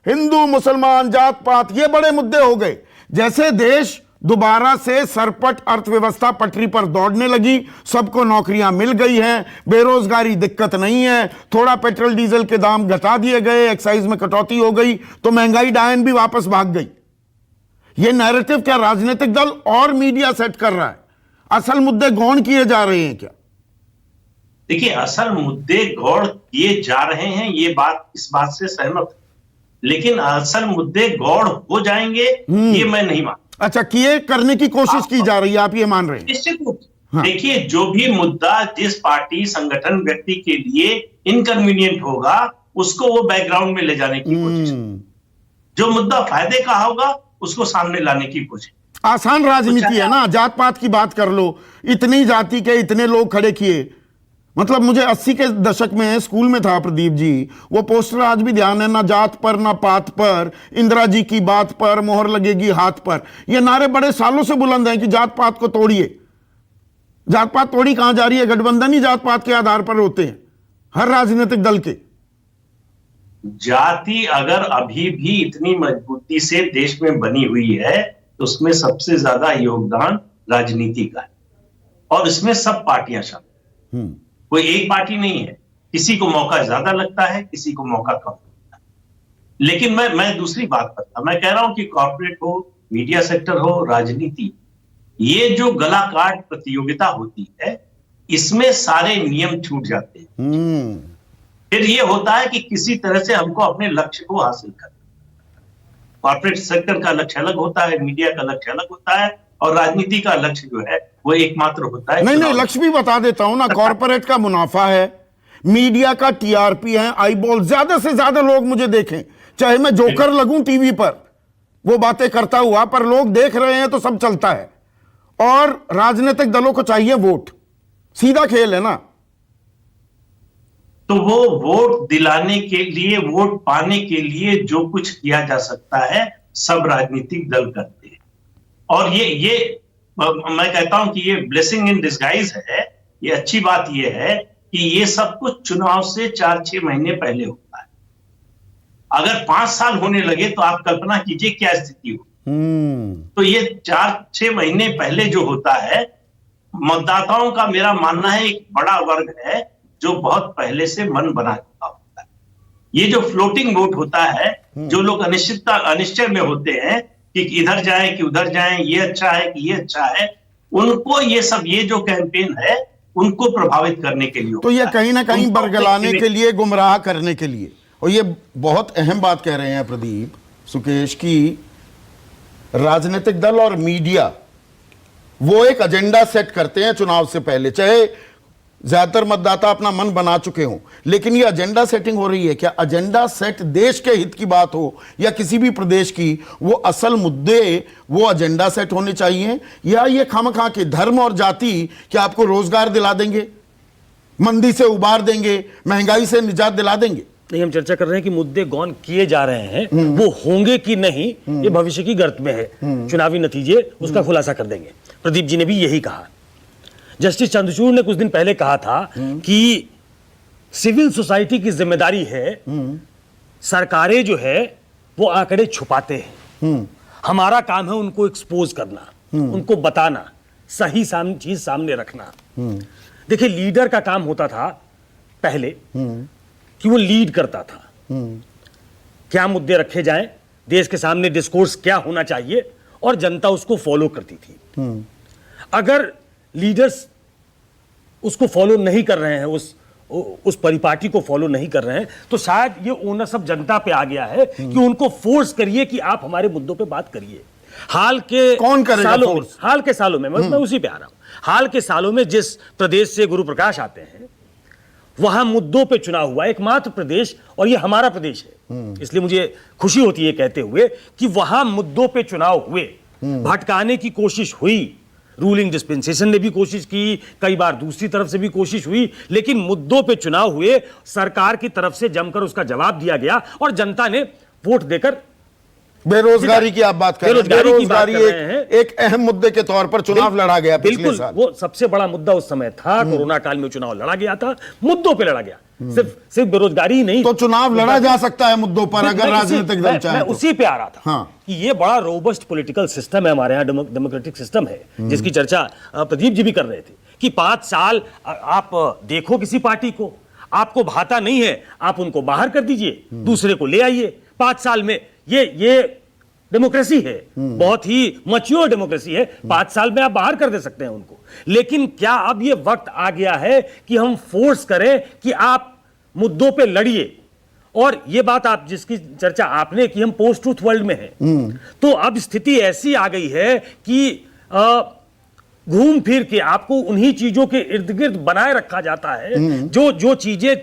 हिंदू मुसलमान जात पात, ये बड़े मुद्दे हो गए। जैसे देश दोबारा से सरपट अर्थव्यवस्था पटरी पर दौड़ने लगी, सबको नौकरियां मिल गई हैं, बेरोजगारी दिक्कत नहीं है, थोड़ा पेट्रोल डीजल के दाम घटा दिए गए, एक्साइज में कटौती हो गई, तो महंगाई डायन भी वापस भाग गई। ये नैरेटिव क्या राजनीतिक दल और मीडिया सेट कर रहा है? असल मुद्दे गौण किए जा रहे हैं क्या? देखिए, असल मुद्दे गौड़ किए जा रहे हैं, ये बात, इस बात से सहमत, लेकिन असल मुद्दे गौड़ हो जाएंगे ये मैं नहीं मानता। अच्छा, किए करने की कोशिश की जा रही है, आप ये मान रहे हैं? निश्चित रूप से। देखिए, जो भी मुद्दा जिस पार्टी संगठन व्यक्ति के लिए इनकन्वीनियंट होगा उसको वो बैकग्राउंड में ले जाने की कोशिश, जो मुद्दा फायदे का होगा उसको सामने लाने की कोशिश। आसान राजनीति है ना, जात पात की बात कर लो, इतनी जाति के इतने लोग खड़े किए। मतलब मुझे 80 के दशक में स्कूल में था प्रदीप जी, वो पोस्टर आज भी ध्यान है, ना जात पर ना पात पर, इंदिरा जी की बात पर मोहर लगेगी हाथ पर। ये नारे बड़े सालों से बुलंद हैं कि जात पात को तोड़िए। जात पात तोड़ी कहां जा रही है? गठबंधन ही जात पात के आधार पर होते हैं हर राजनीतिक दल के। जाति अगर अभी भी इतनी मजबूती से देश में बनी हुई है तो उसमें सबसे ज्यादा योगदान राजनीति का है, और इसमें सब पार्टियां शामिल, कोई एक पार्टी नहीं है। किसी को मौका ज्यादा लगता है, किसी को मौका कम लगता है। लेकिन मैं दूसरी बात करता, मैं कह रहा हूं कि कॉर्पोरेट हो, मीडिया सेक्टर हो, राजनीति, ये जो गला काट प्रतियोगिता होती है, इसमें सारे नियम छूट जाते हैं। फिर ये होता है कि किसी तरह से हमको अपने लक्ष्य को हासिल करना। कॉर्पोरेट सेक्टर का लक्ष्य अलग होता है, मीडिया का लक्ष्य अलग होता है, और राजनीति का लक्ष्य जो है वो एकमात्र होता है। नहीं, लक्ष्य भी बता देता हूं ना। कॉर्पोरेट का मुनाफा है, मीडिया का टीआरपी है, आई बॉल, ज्यादा से ज्यादा लोग मुझे देखें, चाहे मैं जोकर लगूं टीवी पर वो बातें करता हुआ, पर लोग देख रहे हैं तो सब चलता है। और राजनीतिक दलों को चाहिए वोट, सीधा खेल है ना। तो वो वोट दिलाने के लिए, वोट पाने के लिए जो कुछ किया जा सकता है सब राजनीतिक दल करते हैं। और ये मैं कहता हूं कि ये ब्लेसिंग इन डिस्गाइज है। ये अच्छी बात ये है कि ये सब कुछ चुनाव से 4-6 महीने पहले होता है। अगर 5 साल होने लगे तो आप कल्पना कीजिए क्या स्थिति हो। तो ये 4-6 महीने पहले जो होता है, मतदाताओं का मेरा मानना है एक बड़ा वर्ग है जो बहुत पहले से मन बना चुका होता है। ये जो फ्लोटिंग वोट होता है, जो लोग अनिश्चय में होते हैं कि इधर जाएं कि उधर जाएं, ये अच्छा है कि ये अच्छा है, उनको ये सब, ये जो कैंपेन है उनको प्रभावित करने के लिए, तो ये कहीं ना कहीं बरगलाने के लिए, गुमराह करने के लिए। और ये बहुत अहम बात कह रहे हैं प्रदीप, सुकेश, की राजनीतिक दल और मीडिया वो एक एजेंडा सेट करते हैं चुनाव से पहले, चाहे ज्यादातर मतदाता अपना मन बना चुके हों, लेकिन ये एजेंडा सेटिंग हो रही है। क्या एजेंडा सेट देश के हित की बात हो या किसी भी प्रदेश की, वो असल मुद्दे, वो एजेंडा सेट होने चाहिए, या ये खामखा के धर्म और जाति क्या आपको रोजगार दिला देंगे, मंदी से उबार देंगे, महंगाई से निजात दिला देंगे? नहीं, हम चर्चा कर रहे हैं कि मुद्दे गौन किए जा रहे हैं, वो होंगे कि नहीं, ये भविष्य की गर्त में है। चुनावी नतीजे उसका खुलासा कर देंगे। प्रदीप जी ने भी यही कहा। जस्टिस चंद्रचूड़ ने कुछ दिन पहले कहा था कि सिविल सोसाइटी की जिम्मेदारी है, सरकारें जो है वो आंकड़े छुपाते हैं, हमारा काम है उनको एक्सपोज करना, उनको बताना, सही चीज सामने रखना। देखिए, लीडर का काम होता था पहले कि वो लीड करता था, क्या मुद्दे रखे जाएं, देश के सामने डिस्कोर्स क्या होना चाहिए, और जनता उसको फॉलो करती थी। अगर लीडर्स उसको फॉलो नहीं कर रहे हैं, उस परिपाटी को फॉलो नहीं कर रहे हैं, तो शायद ये ओनरशिप जनता पे आ गया है कि उनको फोर्स करिए कि आप हमारे मुद्दों पे बात करिए। हाल के कौन करेगा फोर्स? हाल के सालों में, मैं उसी पे आ रहा हूं, हाल के सालों में जिस प्रदेश से गुरु प्रकाश आते हैं, वहां मुद्दों पे चुनाव हुआ, एकमात्र प्रदेश, और ये हमारा प्रदेश है, इसलिए मुझे खुशी होती है कहते हुए कि वहां मुद्दों पे चुनाव हुए। भटकाने की कोशिश हुई, रूलिंग डिस्पेंसेशन ने भी कोशिश की, कई बार दूसरी तरफ से भी कोशिश हुई, लेकिन मुद्दों पे चुनाव हुए, सरकार की तरफ से जमकर उसका जवाब दिया गया, और जनता ने वोट देकर। बेरोजगारी की आप बात कर रहे हैं, बेरोजगारी एक अहम मुद्दे के तौर पर चुनाव लड़ा गया पिछले साल। वो सबसे बड़ा मुद्दा उस समय था, कोरोना काल में चुनाव लड़ा गया था, मुद्दों पे लड़ा गया, सिर्फ बेरोजगारी ही नहीं। तो चुनाव लड़ा जा सकता है मुद्दों पर अगर राजनीतिक दल चाहे। मैं उसी पे आ रहा था। हाँ। कि ये बड़ा रोबस्ट पॉलिटिकल सिस्टम है हमारे यहाँ, डेमोक्रेटिक सिस्टम है, जिसकी चर्चा प्रदीप जी भी कर रहे थे कि 5 साल आप देखो किसी पार्टी को, आपको भाता नहीं है, आप उनको बाहर कर दीजिए, दूसरे को ले आइए। 5 साल में ये डेमोक्रेसी है, बहुत ही मैच्योर डेमोक्रेसी है। 5 साल में आप बाहर कर दे सकते हैं उनको। लेकिन क्या अब ये वक्त आ गया है कि हम फोर्स करें कि आप मुद्दों पे लड़िए? और ये बात आप जिसकी चर्चा आपने की, हम पोस्ट ट्रूथ वर्ल्ड में हैं, तो अब स्थिति ऐसी आ गई है कि घूम फिर के आपको उन्हीं चीजों के इर्द गिर्द बनाए रखा जाता है जो चीजें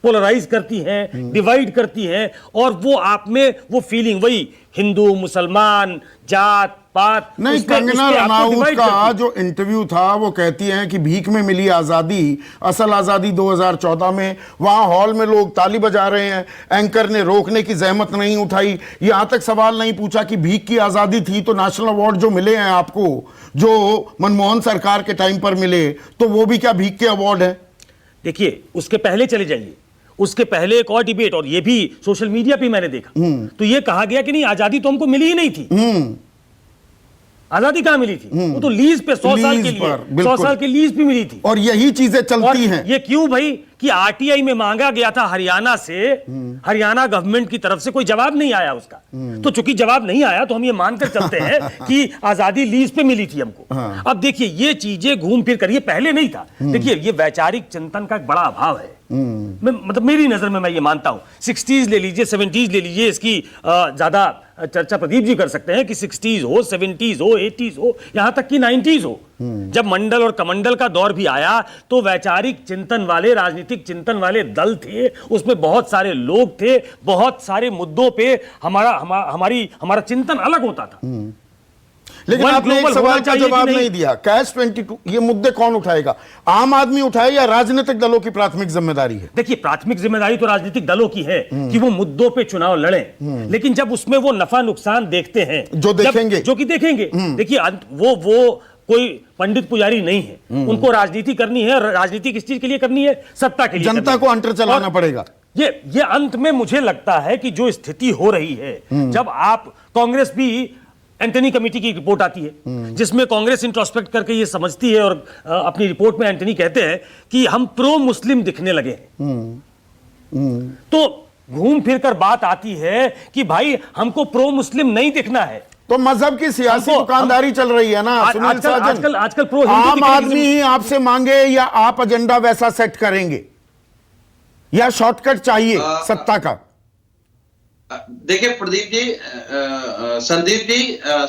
पोलराइज करती हैं, डिवाइड करती हैं, और वो आप में वो फीलिंग, वही हिंदू मुसलमान जात पात। नहीं, कंगना रनौत का जो इंटरव्यू था वो कहती हैं कि भीख में मिली आजादी, असल आजादी 2014 में, वहां हॉल में लोग ताली बजा रहे हैं, एंकर ने रोकने की जहमत नहीं उठाई, यहां तक सवाल नहीं पूछा कि भीख की आजादी थी तो नेशनल अवार्ड जो मिले हैं आपको, जो मनमोहन सरकार के टाइम पर मिले, तो वो भी क्या भीख के अवार्ड है? देखिए, उसके पहले चले जाइए, उसके पहले एक और डिबेट, और ये भी सोशल मीडिया पे मैंने देखा, तो ये कहा गया कि नहीं, आजादी तो हमको मिली ही नहीं थी। आजादी कहां मिली थी? वो तो लीज पे 100 साल के लिए, 100 साल की लीज पे मिली थी। और यही चीजें चलती हैं। ये क्यों भाई? कि आरटीआई में मांगा गया था हरियाणा से, हरियाणा गवर्नमेंट की तरफ से कोई जवाब नहीं आया उसका। तो चूंकि जवाब नहीं आया तो हम ये मानकर चलते हैं कि आजादी लीज पे मिली थी हमको। अब देखिए, ये चीजें घूम फिर कर, ये पहले नहीं था। देखिए, ये वैचारिक चिंतन का एक बड़ा अभाव है। मतलब मेरी नजर में मैं ये मानता हूं 60s ले लीजिए 70s ले लीजिए, इसकी ज्यादा चर्चा प्रदीप जी कर सकते हैं कि 60s हो 70s हो 80s हो यहां तक कि 90s हो। जब मंडल और कमंडल का दौर भी आया तो वैचारिक चिंतन वाले, राजनीतिक चिंतन वाले दल थे, उसमें बहुत सारे लोग थे, बहुत सारे मुद्दों पे हमारा चिंतन अलग होता था। लेकिन One आपने एक global सवाल होना का चाहिए जवाब कि नहीं? नहीं दिया। कैश 22 ये मुद्दे कौन उठाएगा? आम आदमी उठाए या राजनीतिक दलों की प्राथमिक जिम्मेदारी है? देखिए, प्राथमिक जिम्मेदारी तो राजनीतिक दलों की है कि वो मुद्दों पे चुनाव लड़ें, लेकिन जब उसमें वो नफा नुकसान देखते हैं, जो देखेंगे, जो कि देखेंगे, देखिए वो कोई पंडित पुजारी नहीं है, उनको राजनीति करनी है। और राजनीति किस चीज के लिए करनी है? सत्ता के लिए। जनता को अंटर चलाना पड़ेगा। ये अंत में मुझे लगता है कि जो स्थिति हो रही है, जब आप कांग्रेस भी एंटनी कमेटी की रिपोर्ट आती है जिसमें कांग्रेस इंट्रोस्पेक्ट करके ये समझती है और अपनी रिपोर्ट में एंटनी कहते हैं कि हम प्रो मुस्लिम दिखने लगे हैं, तो घूम फिर कर बात आती है कि भाई हमको प्रो मुस्लिम नहीं दिखना है। तो मजहब की सियासी दुकानदारी चल रही है ना सुनील साजन। आजकल प्रो आम आदमी ही आपसे मांगे या आप एजेंडा वैसा सेट करेंगे या शॉर्टकट चाहिए सत्ता का? देखिए प्रदीप जी, संदीप जी,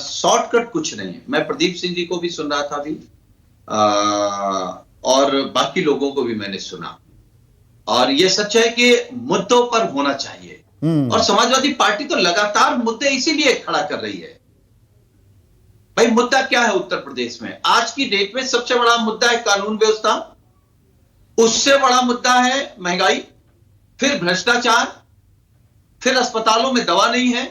शॉर्टकट कुछ नहीं है। मैं प्रदीप सिंह जी को भी सुन रहा था अभी, और बाकी लोगों को भी मैंने सुना, और ये सच है कि मुद्दों पर होना चाहिए। और समाजवादी पार्टी तो लगातार मुद्दे इसीलिए खड़ा कर रही है। भाई मुद्दा क्या है उत्तर प्रदेश में? आज की डेट में सबसे बड़ा मुद्दा है कानून व्यवस्था, उससे बड़ा मुद्दा है महंगाई, फिर भ्रष्टाचार, फिर अस्पतालों में दवा नहीं है।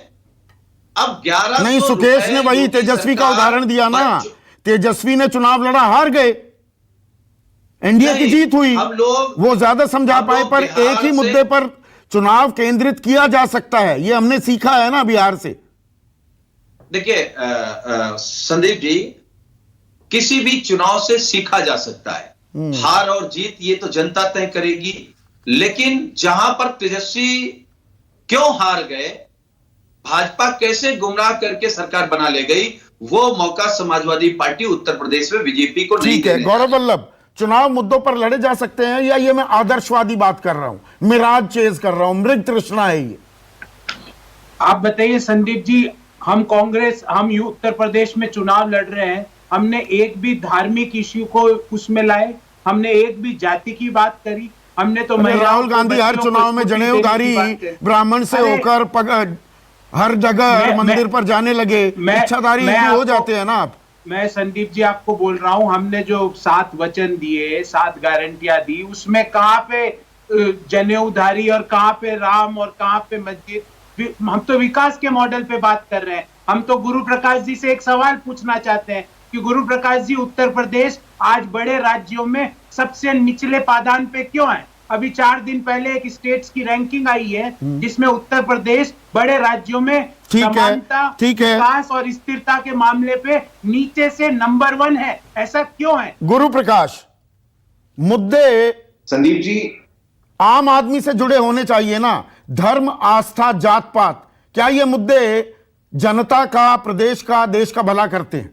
अब 11 नहीं, सुकेश ने वही तेजस्वी का उदाहरण दिया ना। तेजस्वी ने चुनाव लड़ा, हार गए, एनडीए की जीत हुई। हम लोग वो ज्यादा समझा पाए, पर एक ही मुद्दे पर चुनाव केंद्रित किया जा सकता है, ये हमने सीखा है ना बिहार से। देखिए संदीप जी, किसी भी चुनाव से सीखा जा सकता है। हार और जीत ये तो जनता तय करेगी, लेकिन जहां पर तेजस्वी क्यों हार गए, भाजपा कैसे गुमराह करके सरकार बना ले गई, वो मौका समाजवादी पार्टी उत्तर प्रदेश में बीजेपी को नहीं ठीक है गौरव वल्लभ, चुनाव मुद्दों पर लड़े जा सकते हैं या ये मैं आदर्शवादी बात कर रहा हूं, मिराज चेज कर रहा हूं, मृग तृष्णा है ये? आप बताइए संदीप जी, हम उत्तर प्रदेश में चुनाव लड़ रहे हैं, हमने एक भी धार्मिक इश्यू को उसमें लाए? हमने एक भी जाति की बात करी? हमने तो राहुल गांधी हर चुनाव में जनेऊधारी ब्राह्मण से होकर हर जगह मंदिर पर जाने लगे, इच्छाधारी हो जाते हैं ना आप। मैं संदीप जी आपको बोल रहा हूं, हमने जो 7 वचन दिए, 7 गारंटियां दी, उसमें कहां पे जनेऊधारी और कहां पे राम और कहां पे मस्जिद? हम तो विकास के मॉडल पे बात कर रहे हैं। हम तो गुरु प्रकाश जी से एक सवाल पूछना चाहते हैं कि गुरु प्रकाश जी, उत्तर प्रदेश आज बड़े राज्यों में सबसे निचले पायदान पे क्यों है? अभी 4 दिन पहले एक स्टेट्स की रैंकिंग आई है जिसमें उत्तर प्रदेश बड़े राज्यों में समानता, विकास और स्थिरता के मामले पे नीचे से नंबर 1 है। ऐसा क्यों है? गुरु प्रकाश, मुद्दे संदीप जी आम आदमी से जुड़े होने चाहिए ना, धर्म, आस्था, जात पात। क्या ये मुद्दे जनता का, प्रदेश का, देश का भला करते हैं?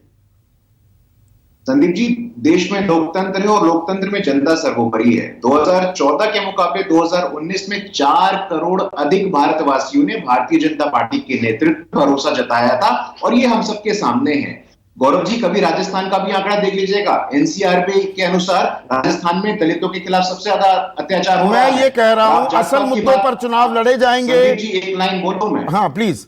संदीप जी, देश में लोकतंत्र है और लोकतंत्र में जनता सर्वोपरि है। 2014 के मुकाबले 2019 में 4 करोड़ अधिक भारतवासियों ने भारतीय जनता पार्टी के नेतृत्व पर भरोसा जताया था, और ये हम सबके सामने है। गौरव जी, कभी राजस्थान का भी आंकड़ा देख लीजिएगा, एनसीआरबी के अनुसार राजस्थान में दलितों के खिलाफ सबसे ज्यादा अत्याचार हो रहा है। मैं ये कह रहा हूं, असल मुद्दों पर चुनाव लड़े जाएंगे। संदीप जी, एक लाइन बोलो मैं। हाँ प्लीज।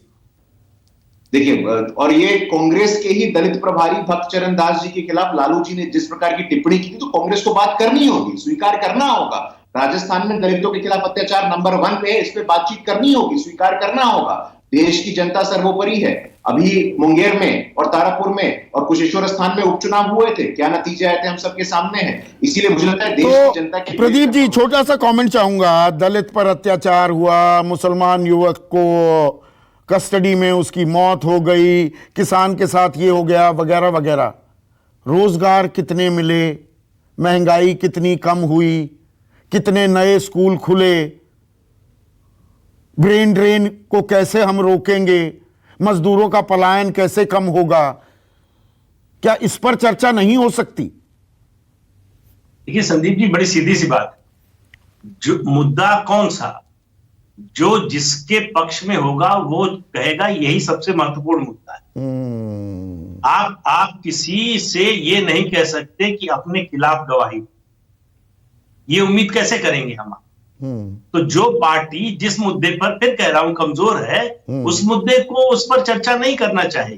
देखिए, और ये कांग्रेस के ही दलित प्रभारी भक्त चरण दास जी के खिलाफ लालू जी ने जिस प्रकार की टिप्पणी की थी, तो कांग्रेस को बात करनी होगी, स्वीकार करना होगा। राजस्थान में दलितों के खिलाफ अत्याचार नंबर 1 पे है, इस पे बातचीत करनी होगी, स्वीकार करना होगा। देश की जनता सर्वोपरि है। अभी मुंगेर में और तारापुर में और कुशेश्वर स्थान में उपचुनाव हुए थे, क्या नतीजे आए थे हम सबके सामने है। इसीलिए मुझे लगता है देश की जनता की। प्रदीप जी, छोटा सा कमेंट चाहूंगा। दलित पर अत्याचार हुआ, मुसलमान युवक को कस्टडी में उसकी मौत हो गई, किसान के साथ ये हो गया, वगैरह वगैरह। रोजगार कितने मिले, महंगाई कितनी कम हुई, कितने नए स्कूल खुले, ब्रेन ड्रेन को कैसे हम रोकेंगे, मजदूरों का पलायन कैसे कम होगा, क्या इस पर चर्चा नहीं हो सकती? देखिए संदीप जी, बड़ी सीधी सी बात है। जो मुद्दा कौन सा, जो जिसके पक्ष में होगा वो कहेगा यही सबसे महत्वपूर्ण मुद्दा है। आप किसी से ये नहीं कह सकते कि अपने खिलाफ गवाही, ये उम्मीद कैसे करेंगे हम? तो जो पार्टी जिस मुद्दे पर, फिर कह रहा हूं, कमजोर है, उस मुद्दे को, उस पर चर्चा नहीं करना चाहे।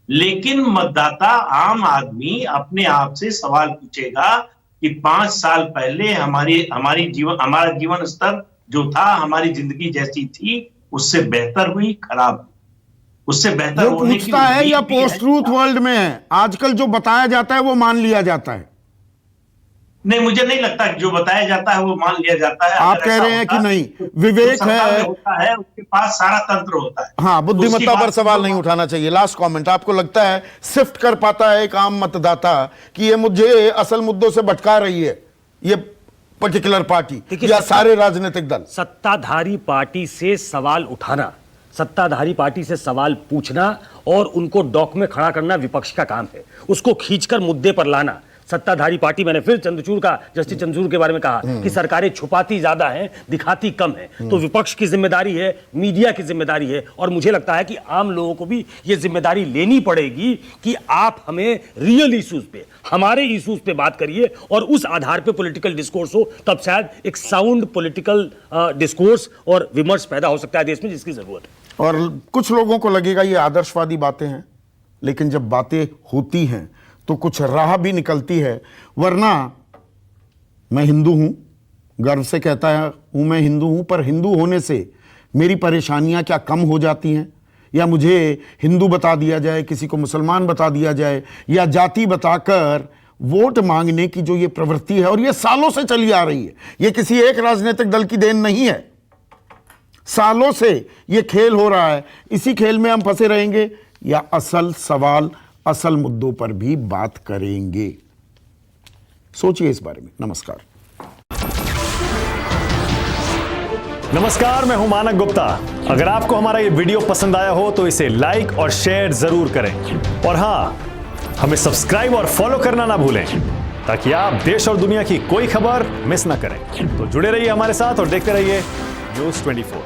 लेकिन मतदाता, आम आदमी अपने आप से सवाल पूछेगा कि 5 साल पहले हमारा जीवन स्तर जो था, हमारी जिंदगी जैसी थी, उससे बेहतर हुई, खराब हुई? उससे बेहतर वो होने की पूछता है या उम्मीद भी पोस्ट ट्रूथ वर्ल्ड में है? आजकल जो बताया जाता है वो मान लिया जाता है। नहीं, मुझे नहीं लगता कि जो बताया जाता है वो मान लिया जाता है। आप कह रहे हैं कि नहीं, विवेक है, होता है, उसके पास सारा तंत्र होता है। हाँ, बुद्धिमत्ता पर सवाल नहीं उठाना चाहिए। लास्ट कमेंट, आपको लगता है सिफ्ट कर पाता है एक आम मतदाता कि ये मुझे असल मुद्दों से भटका रही है, ये पर्टिकुलर पार्टी या सारे राजनीतिक दल? सत्ताधारी पार्टी से सवाल उठाना, सत्ताधारी पार्टी से सवाल पूछना और उनको डॉक में खड़ा करना विपक्ष का काम है। उसको खींचकर मुद्दे पर लाना सत्ताधारी पार्टी, मैंने फिर चंद्रचूड़ का, जस्टिस चंद्रचूड़ के बारे में कहा कि सरकारें छुपाती ज्यादा हैं, दिखाती कम है। तो विपक्ष की जिम्मेदारी है, मीडिया की जिम्मेदारी है, और मुझे लगता है कि आम लोगों को भी यह जिम्मेदारी लेनी पड़ेगी कि आप हमें रियल इश्यूज पे, हमारे इश्यूज पे बात करिए और उस आधार पे पॉलिटिकल डिस्कोर्स हो। तब शायद एक साउंड पॉलिटिकल डिस्कोर्स और विमर्श पैदा हो सकता है देश में, जिसकी जरूरत है। और कुछ लोगों को लगेगा ये आदर्शवादी बातें हैं, लेकिन जब बातें होती हैं तो कुछ राह भी निकलती है। वरना मैं हिंदू हूं, गर्व से कहता हूं मैं हिंदू हूं, पर हिंदू होने से मेरी परेशानियां क्या कम हो जाती हैं? या मुझे हिंदू बता दिया जाए, किसी को मुसलमान बता दिया जाए, या जाति बताकर वोट मांगने की जो ये प्रवृत्ति है, और ये सालों से चली आ रही है, ये किसी एक राजनीतिक दल की देन नहीं है, सालों से ये खेल हो रहा है। इसी खेल में हम फंसे रहेंगे या असल सवाल, असल मुद्दों पर भी बात करेंगे? सोचिए इस बारे में। नमस्कार। नमस्कार, मैं हूं मानक गुप्ता। अगर आपको हमारा ये वीडियो पसंद आया हो तो इसे लाइक और शेयर जरूर करें, और हां, हमें सब्सक्राइब और फॉलो करना ना भूलें ताकि आप देश और दुनिया की कोई खबर मिस ना करें। तो जुड़े रहिए हमारे साथ और देखते रहिए न्यूज़ 24।